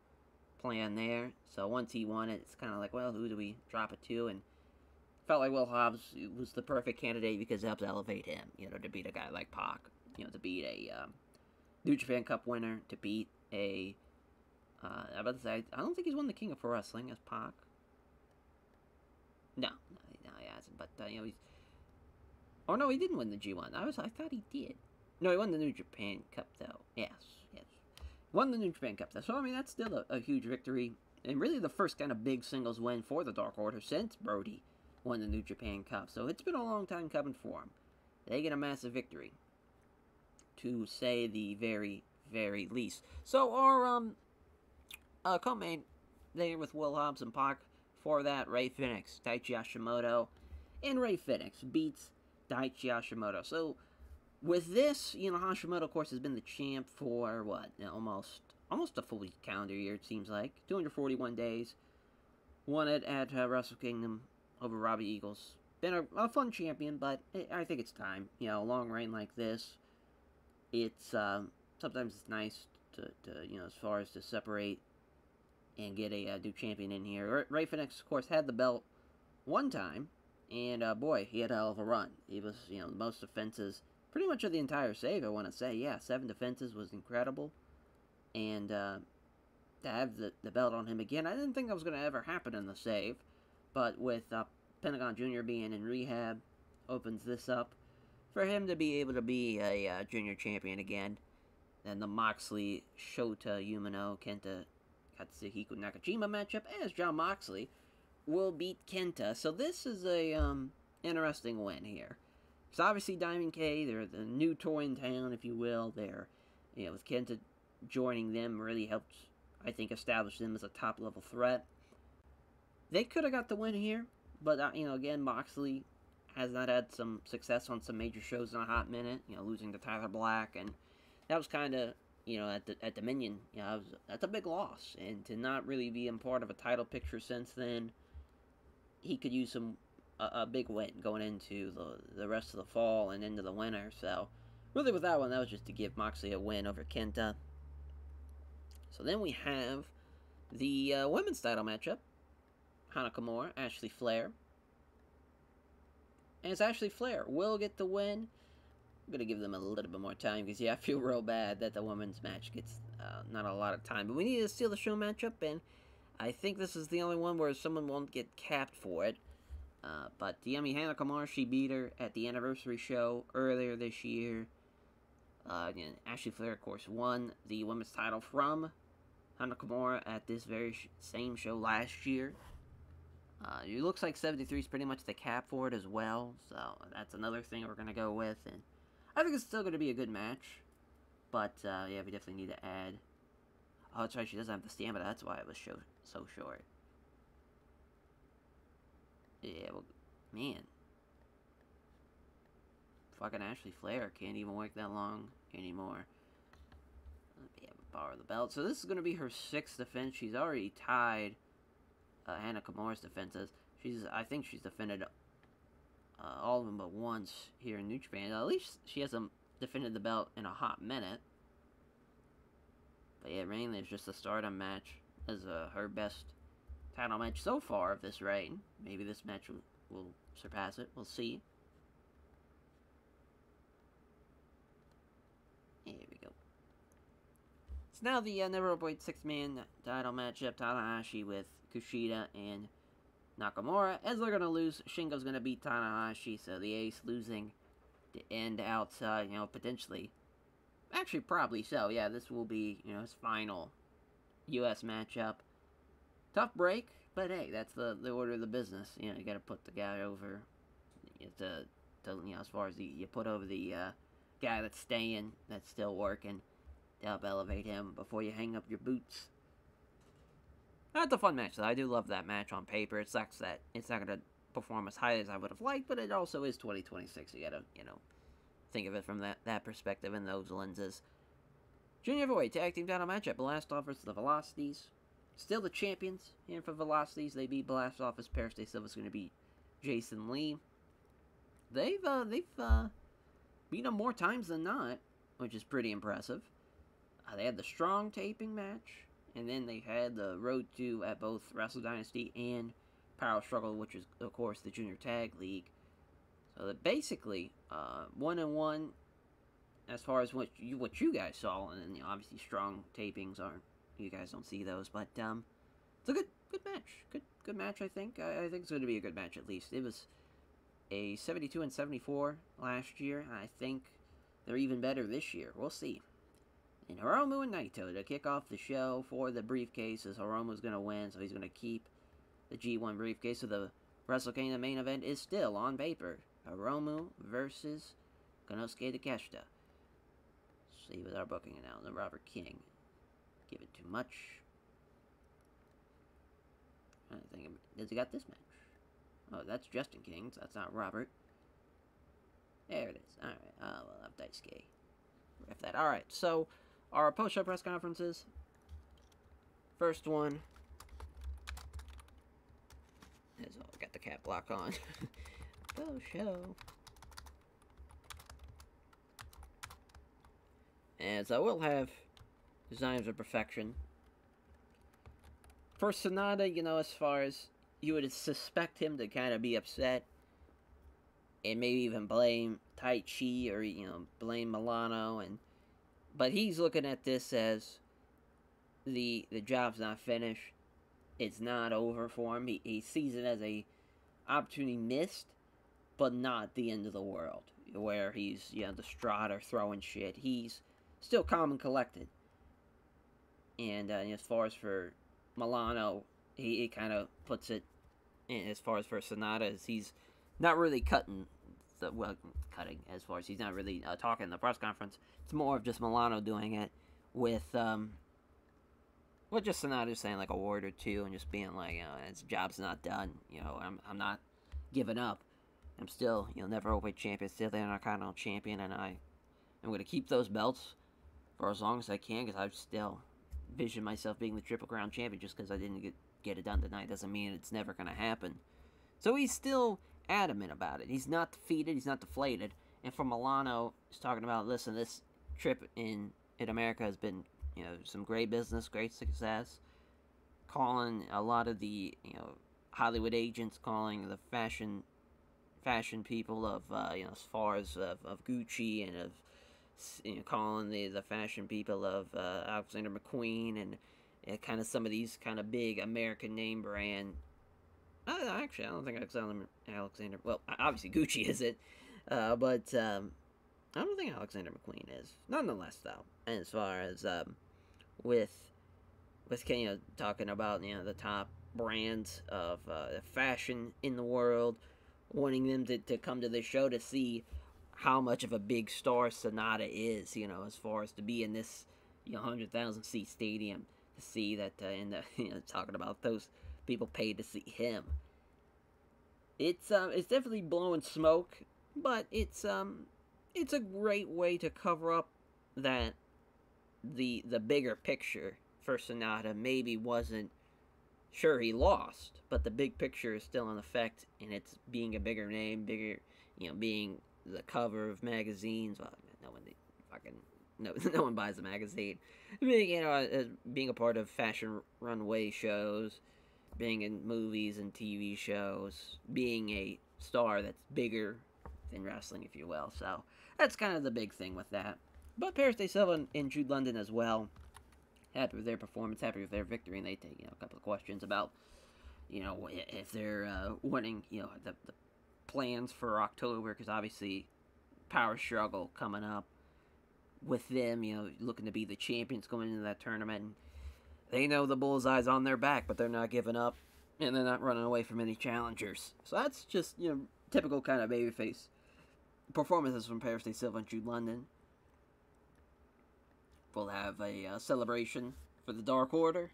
[SPEAKER 1] plan there. So once he won it, it's kind of like, well, who do we drop it to? And felt like Will Hobbs was the perfect candidate because it helps elevate him, to beat a guy like Pac, to beat a New Japan Cup winner, to beat a, I about to say, I don't think he's won the King of Pro Wrestling as Pac. No, he hasn't, but, he's, oh no, he didn't win the G1, I thought he did. No, he won the New Japan Cup, though, yes. Won the New Japan Cup, though, so, I mean, that's still a huge victory, and really the first kind of big singles win for the Dark Order since Brody won the New Japan Cup, so it's been a long time coming for them. They get a massive victory, to say the very, very least. So our co-main there with Will Hobbs and Pac, for that, Ray Phoenix, Daichi Hashimoto, and Ray Phoenix beats Daichi Hashimoto. So with this, Hashimoto, of course, has been the champ for, what, almost a full calendar year, it seems like. 241 days. Won it at Wrestle Kingdom over Robbie Eagles. Been a fun champion, but I think it's time. A long reign like this, it's, sometimes it's nice to as far as to separate and get a new champion in here. Ray Phoenix, of course, had the belt one time, and, boy, he had a hell of a run. He was, the most defenses, pretty much of the entire save, I want to say. Yeah, 7 defenses was incredible, and, to have the belt on him again, I didn't think that was going to ever happen in the save, but with, Pentagon Jr. being in rehab, opens this up for him to be able to be a junior champion again. And the Moxley, Shota Umino, Kenta Katsuhiko Nakajima matchup, as Jon Moxley will beat Kenta. So this is a interesting win here. Because obviously Diamond K, they're the new toy in town, if you will. They're, with Kenta joining them really helped, I think, establish them as a top-level threat. They could have got the win here. But, again, Moxley has not had some success on some major shows in a hot minute, losing to Tyler Black, and that was kind of, at Dominion, that's a big loss, and to not really be in part of a title picture since then, he could use a big win going into the rest of the fall and into the winter, so really with that one, that was just to give Moxley a win over Kenta. So then we have the women's title matchup. Hana Kimura, Ashley Flair. And it's Ashley Flair will get the win. I'm going to give them a little bit more time because, I feel real bad that the women's match gets not a lot of time. But we need to steal the show matchup, and I think this is the only one where someone won't get capped for it. But Hana Kimura, she beat her at the anniversary show earlier this year. Again, Ashley Flair, of course, won the women's title from Hana Kimura at this very same show last year. It looks like 73 is pretty much the cap for it as well, so that's another thing we're going to go with, and I think it's still going to be a good match, but, yeah, we definitely need to add, oh, that's right, she doesn't have the stamina, that's why it was so short. Yeah, well, man, fucking Ashley Flair can't even work that long anymore. Let me borrow the belt, so this is going to be her 6th defense. She's already tied Hana Kimura's defenses. I think she's defended all of them but once here in New Japan. At least she hasn't defended the belt in a hot minute. But yeah, mainly it's just a stardom match as her best title match so far of this reign. Maybe this match will surpass it. We'll see. Here we go. It's now the Never Avoid 6-man title matchup. Tanahashi with Kushida and Nakamura. As they're going to lose, Shingo's going to beat Tanahashi, so the Ace losing to end out, potentially. Actually, probably so. Yeah, this will be, his final U.S. matchup. Tough break, but hey, that's the order of the business. You got to put the guy over. As far as you put over the guy that's staying, that's still working, to help elevate him before you hang up your boots. That's a fun match, though. I do love that match on paper. It sucks that it's not going to perform as high as I would have liked, but it also is 2026. You got to, think of it from that perspective and those lenses. Junior Heavyweight Tag Team title matchup. Blast Off versus the Velocities. Still the champions here for Velocities. They beat Blast Off as Paris Day Silva's going to beat Jason Lee. They've beat them more times than not, which is pretty impressive. They had the Strong taping match, and then they had the Road to at both Wrestle Dynasty and Power Struggle, which is, of course, the Junior Tag League. So that basically, 1-1 as far as what you guys saw, and obviously Strong tapings aren't, you guys don't see those, but it's a good match, good match. I think it's going to be a good match at least. It was a 72 and 74 last year. I think they're even better this year. We'll see. And Hiromu and Naito to kick off the show for the briefcase, as Hiromu's going to win, so he's going to keep the G1 briefcase. So the Wrestle Kingdom main event is still on paper. Hiromu versus Konosuke Takeshita. See with our booking announcement, Robert King. Give it too much. I think, does he got this match? Oh, that's Justin King, so that's not Robert. There it is. Alright, we'll have Daisuke ref that. Alright, so our post-show press conferences. First one is, oh, got the cap lock on. Post-show. And so we'll have Designs of Perfection. For Sonata, as far as you would suspect him to kind of be upset and maybe even blame Tai Chi or, blame Milano, but he's looking at this as the job's not finished. It's not over for him. He sees it as a opportunity missed, but not the end of the world, where he's, distraught or throwing shit. He's still calm and collected. And as far as for Milano, he kind of puts it, as far as for Sonata, as he's not really cutting, as far as he's not really talking in the press conference. It's more of just Milano doing it with just Sonata saying like a word or two and just being like, his job's not done. I'm not giving up. I'm still, never overweight champion, still the Intercontinental champion, and I'm going to keep those belts for as long as I can, because I still vision myself being the Triple Crown champion. Just because I didn't get it done tonight doesn't mean it's never going to happen. So he's still adamant about it. He's not defeated. He's not deflated. And for Milano, he's talking about, listen, this trip in America has been, some great business, great success. Calling a lot of the, Hollywood agents, calling the fashion people of, as far as of Gucci, and of, calling the fashion people of Alexander McQueen, and kind of some of these kind of big American name brand. Actually, I don't think Alexander. Well, obviously Gucci is it, but I don't think Alexander McQueen is. Nonetheless, though, as far as with talking about the top brands of fashion in the world, wanting them to come to the show to see how much of a big star Sonata is, as far as to be in this 100,000 seat stadium, to see that talking about those people paid to see him. It's definitely blowing smoke, but it's a great way to cover up that the bigger picture for Sonata maybe wasn't, sure, he lost, but the big picture is still in effect, and it's being a bigger name, being the cover of magazines. Well, no one buys a magazine. Being a part of fashion runway shows, being in movies and TV shows, being a star that's bigger than wrestling, if you will. So that's kind of the big thing with that. But Paris Day Silva and Jude London as well, happy with their performance, happy with their victory, and they take a couple of questions about if they're winning the plans for October, because obviously Power Struggle coming up with them, looking to be the champions going into that tournament. They know the bullseye's on their back, but they're not giving up, and they're not running away from any challengers. So that's just, typical kind of babyface performances from Paris Day Silva and Jude London. We'll have a celebration for the Dark Order.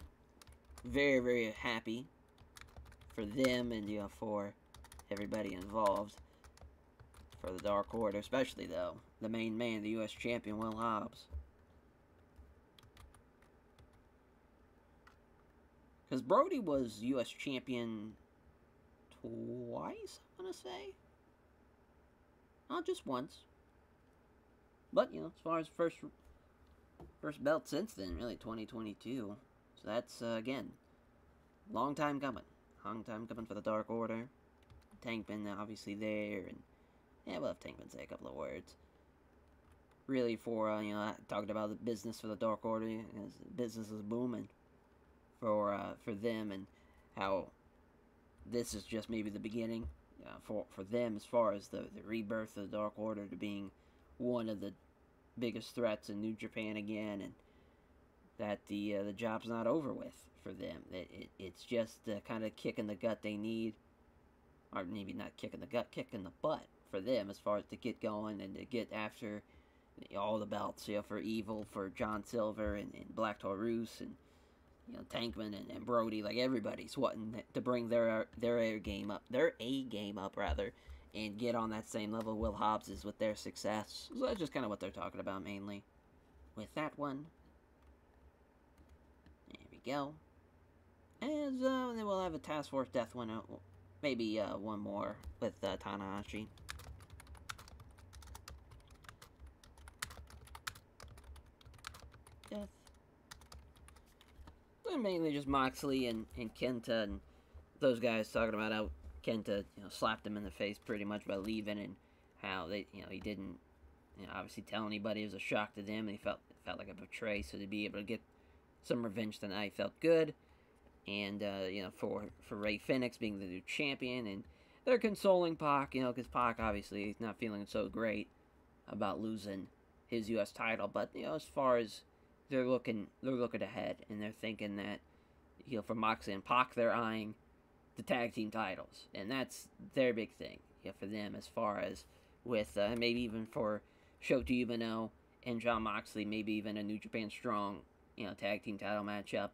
[SPEAKER 1] Very, very happy for them and, for everybody involved. For the Dark Order, especially, though, the main man, the U.S. champion, Will Hobbs. Because Brody was U.S. champion twice, I want to say. Not just once. But, as far as first First belt since then, really, 2022. So that's, again, long time coming. Long time coming for the Dark Order. Tankman obviously there, and yeah, we'll have Tankman say a couple of words. Really for, talking about the business for the Dark Order, as business is booming for them, and how this is just maybe the beginning for them as far as the rebirth of the Dark Order to being one of the biggest threats in New Japan again, and that the job's not over with for them. It's just the kind of kick in the gut they need, or maybe not kick in the gut, kick in the butt for them as far as to get going and to get after all the belts, for Evil, for John Silver and Black Taurus and Tankman and Brody. Like, everybody's wanting to bring their A game up rather, and get on that same level Will Hobbs is with their success. So that's just kind of what they're talking about mainly with that one. There we go. As then we'll have a Task Force Death one, maybe one more with Tanahashi. Death. And mainly just Moxley and Kenta and those guys talking about how Kenta slapped him in the face pretty much by leaving, and how they he didn't obviously tell anybody. It was a shock to them, and he felt like a betray. So to be able to get some revenge tonight felt good. And for Ray Phoenix being the new champion, and they're consoling Pac, because Pac obviously is not feeling so great about losing his U.S. title. But as far as they're looking ahead, and they're thinking that for Moxley and Pac, they're eyeing the tag team titles, and that's their big thing for them, as far as with maybe even for Shota Umino and Jon Moxley, maybe even a New Japan Strong tag team title matchup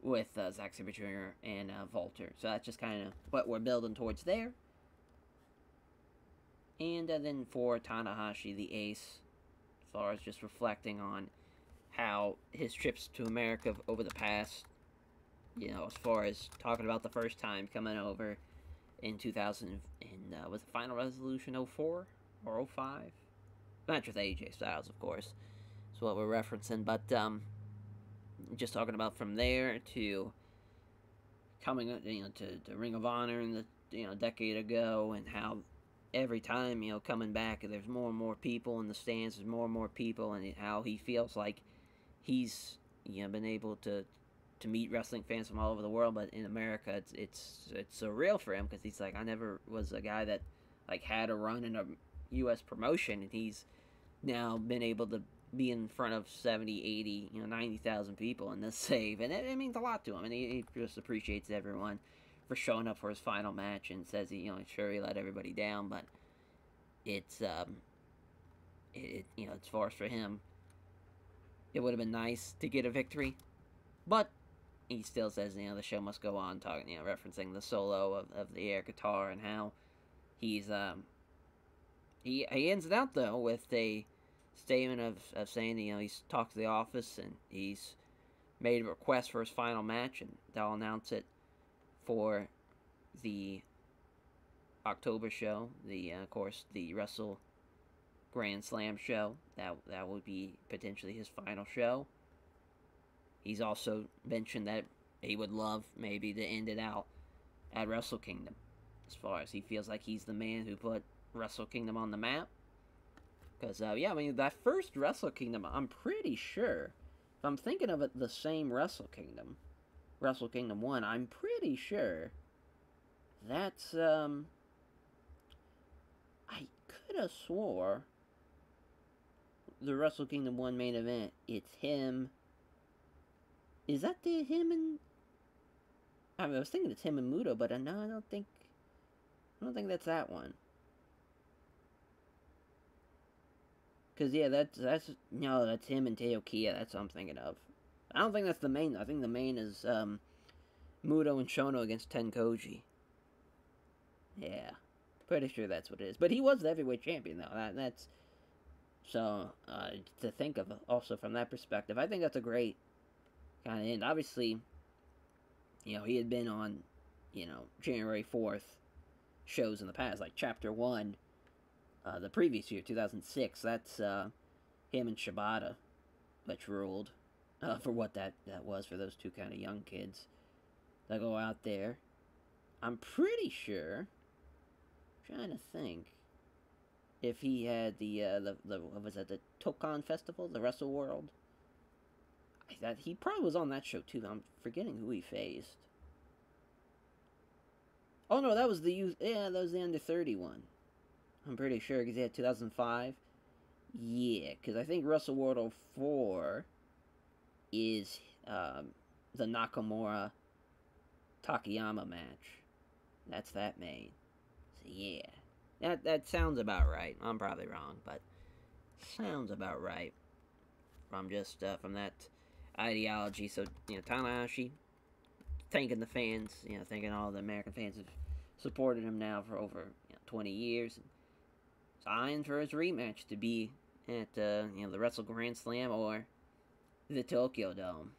[SPEAKER 1] with Zack Sabre Jr. and Walter. So that's just kind of what we're building towards there. And then for Tanahashi, the ace, as far as just reflecting on how his trips to America over the past, as far as talking about the first time coming over in 2000, was the Final Resolution 04 or 05? Match with AJ Styles, of course, is what we're referencing. But just talking about from there to coming, to Ring of Honor in the, decade ago, and how every time, coming back, there's more and more people in the stands, there's more and more people, and how he feels like he's, been able to meet wrestling fans from all over the world, but in America, it's surreal for him, because he's like, I never was a guy that had a run in a U.S. promotion, and he's now been able to be in front of 70, 80, 90,000 people in this save, and it means a lot to him, and he just appreciates everyone for showing up for his final match, and says he let everybody down, but it's as far as for him, it would have been nice to get a victory, but he still says, the show must go on, talking, referencing the solo of the air guitar, and how he's, he ends it out, though, with a statement of saying, he's talked to the office, and he's made a request for his final match, and they'll announce it for the October show, of course, the Wrestle Grand Slam show. That would be potentially his final show. He's also mentioned that he would love maybe to end it out at Wrestle Kingdom, as far as he feels like he's the man who put Wrestle Kingdom on the map. Because, that first Wrestle Kingdom, I'm pretty sure, if I'm thinking of it the same Wrestle Kingdom 1, I'm pretty sure that's, I could have swore the Wrestle Kingdom 1 main event, it's him. Is that him and... I was thinking it's him and Muto, but no, I don't think that's that one. Because, that's him and Teo Kia. That's what I'm thinking of. I don't think that's the main. I think the main is Muto and Shono against Tenkoji. Yeah. Pretty sure that's what it is. But he was the heavyweight champion, though. That's... So, to think of also from that perspective, I think that's a great kind of end. Obviously, he had been on, January 4th shows in the past, like Chapter 1, the previous year, 2006. That's him and Shibata which ruled for what that was for those two kind of young kids that go out there. I'm pretty sure. I'm trying to think if he had the what was that, the Tokon Festival, the Wrestle World. That he probably was on that show too. I'm forgetting who he faced. Oh no, that was the youth. Yeah, that was the under 30 one. I'm pretty sure because he had 2005. Yeah, because I think Wrestle World 04 is the Nakamura Takayama match. That's that main. So yeah, that sounds about right. I'm probably wrong, but sounds about right. From just from that ideology. So Tanahashi thanking the fans, thanking all the American fans have supported him now for over 20 years. He's eyeing for his rematch to be at the Wrestle Grand Slam or the Tokyo Dome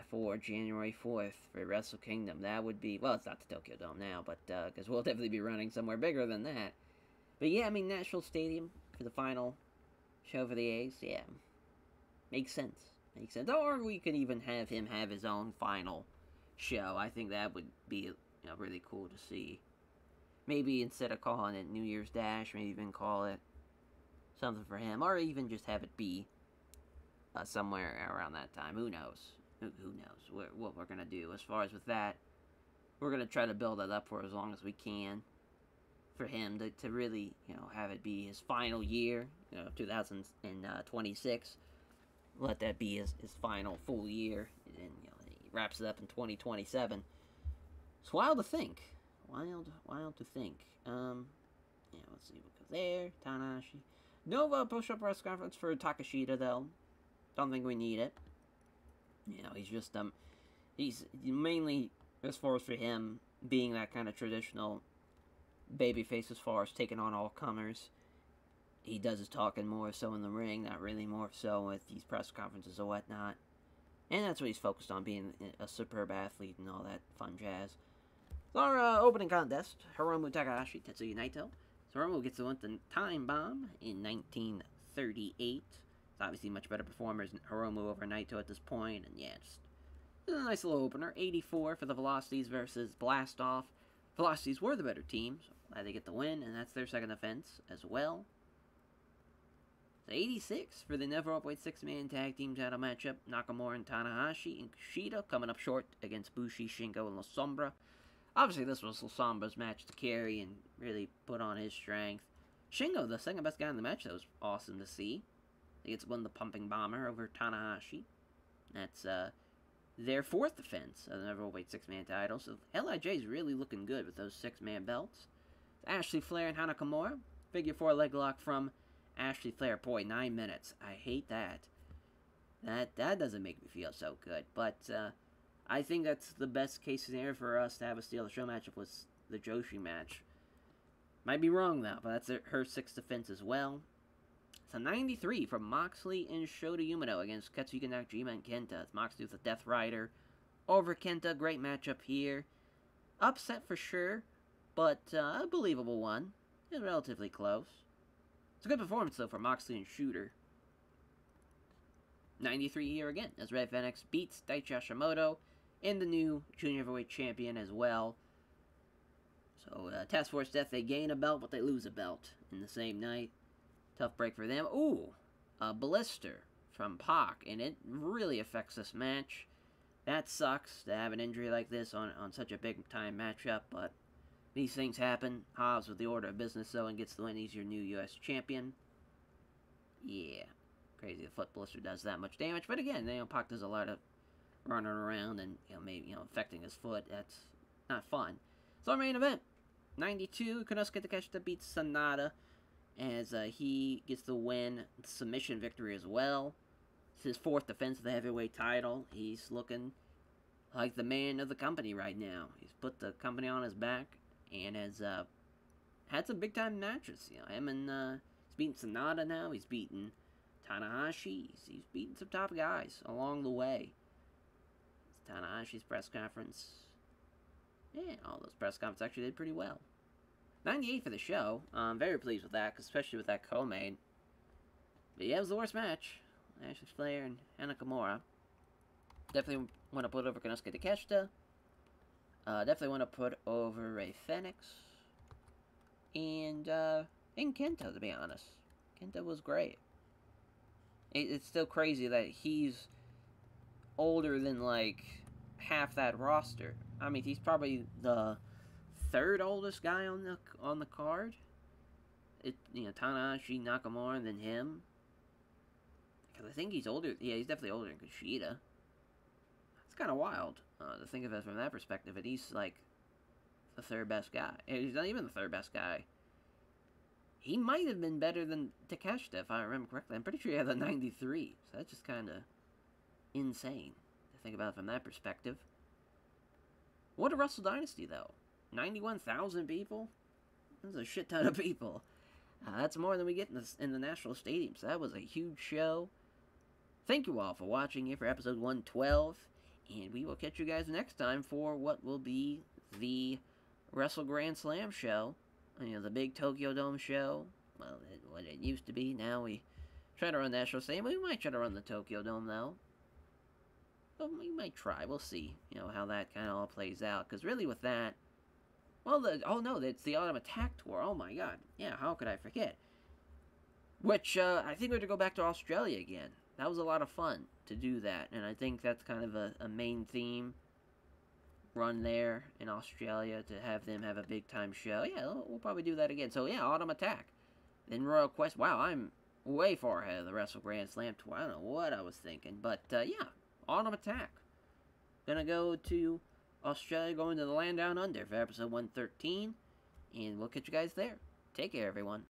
[SPEAKER 1] for January 4th for Wrestle Kingdom. That would be, well, it's not the Tokyo Dome now, but because we'll definitely be running somewhere bigger than that. But yeah, I mean, Nashville Stadium for the final show for the A's, yeah, makes sense. Makes sense. Or we could even have him have his own final show. I think that would be really cool to see. Maybe instead of calling it New Year's Dash, maybe even call it something for him, or even just have it be somewhere around that time. Who knows? Who knows what we're gonna do as far as with that? We're gonna try to build that up for as long as we can for him to really have it be his final year. 2026. Let that be his final full year, and he wraps it up in 2027. It's wild to think. Wild to think. Let's see what goes there. Tanahashi. Nova push-up press conference for Takeshita, though. Don't think we need it. He's just he's mainly, as far as for him being that kind of traditional babyface, as far as taking on all comers. He does his talking more so in the ring, not really more so with these press conferences or whatnot. And that's what he's focused on, being a superb athlete and all that fun jazz. So our opening contest, Hiromu Takahashi, Tetsuya Naito. So Hiromu gets the win the Time Bomb in 1938. It's obviously much better performers than Hiromu over Naito at this point. And yeah, just a nice little opener. 84 for the Velocities versus Blast Off. Velocities were the better team, so glad they get the win, and that's their second offense as well. 86 for the Never Openweight 6-man tag team title matchup. Nakamura and Tanahashi and Kushida coming up short against Bushi, Shingo, and La Sombra. Obviously, this was La Sombra's match to carry and really put on his strength. Shingo, the second best guy in the match, that was awesome to see. He gets won the Pumping Bomber over Tanahashi. That's their fourth defense of the Never Openweight 6-man title. So LIJ is really looking good with those 6-man belts. Ashley Flair and Hana Kimura. Figure 4 leg lock from Ashley Flair. Boy, 9 minutes. I hate that. That doesn't make me feel so good. But I think that's the best case scenario for us to have a steal the show matchup was the Joshi match. Might be wrong though, but that's her 6th defense as well. It's a 93 from Moxley and Shota Umino against Katsuhiko Nakajima and Kenta. It's Moxley with the Death Rider over Kenta. Great matchup here. Upset for sure, but a believable one. It's relatively close. It's a good performance, though, for Moxley and Shooter. 93 here again, as Red Phoenix beats Daichi Hashimoto and the new Junior Heavyweight Champion as well. So, Task Force Death, they gain a belt, but they lose a belt in the same night. Tough break for them. Ooh, a blister from Pac, and it really affects this match. That sucks to have an injury like this on such a big-time matchup, but these things happen. Hobbs with the order of business, though, and gets the win. He's your new U.S. champion. Yeah. Crazy the foot blister does that much damage. But again, Pac does a lot of running around and, maybe, affecting his foot. That's not fun. So our main event. 92, Konosuke Takeshita beats Sanada as he gets the win. Submission victory as well. It's his 4th defense of the heavyweight title. He's looking like the man of the company right now. He's put the company on his back and has had some big-time matches. Him and he's beaten Sanada now. He's beaten Tanahashi. He's beaten some top guys along the way. It's Tanahashi's press conference. Yeah, all those press conferences actually did pretty well. 98 for the show. I'm very pleased with that, especially with that co-main. But yeah, it was the worst match. Lashley Flair and Nakamura. Definitely want to put over Konosuke Takeshita. Definitely want to put over Rey Fenix. And Kenta, to be honest. Kenta was great. It's still crazy that he's older than, like, half that roster. I mean, he's probably the third oldest guy on the card. Tanahashi, Nakamura, and then him. Because I think he's older. Yeah, he's definitely older than Kushida. It's kind of wild to think of it from that perspective. And he's, like, the third best guy. He's not even the third best guy. He might have been better than Takeshita, if I remember correctly. I'm pretty sure he had a 93. So that's just kind of insane to think about it from that perspective. What a Wrestle Dynasty, though. 91,000 people? That's a shit ton of people. That's more than we get in the National Stadium. So that was a huge show. Thank you all for watching here for episode 112. And we will catch you guys next time for what will be the Wrestle Grand Slam show. The big Tokyo Dome show. Well, what it used to be. Now we try to run National Stadium. We might try to run the Tokyo Dome, though. But we might try. We'll see, how that kind of all plays out. Because really with that, well, it's the Autumn Attack Tour. Oh my god. Yeah, how could I forget? Which, I think we're going to go back to Australia again. That was a lot of fun to do that. And I think that's kind of a main theme. Run there in Australia to have them have a big time show. Yeah, we'll probably do that again. So yeah, Autumn Attack. Then Royal Quest. Wow, I'm way far ahead of the Wrestle Grand Slam Tour. I don't know what I was thinking. But yeah, Autumn Attack. Gonna go to Australia, going to the land down under for episode 113. And we'll catch you guys there. Take care, everyone.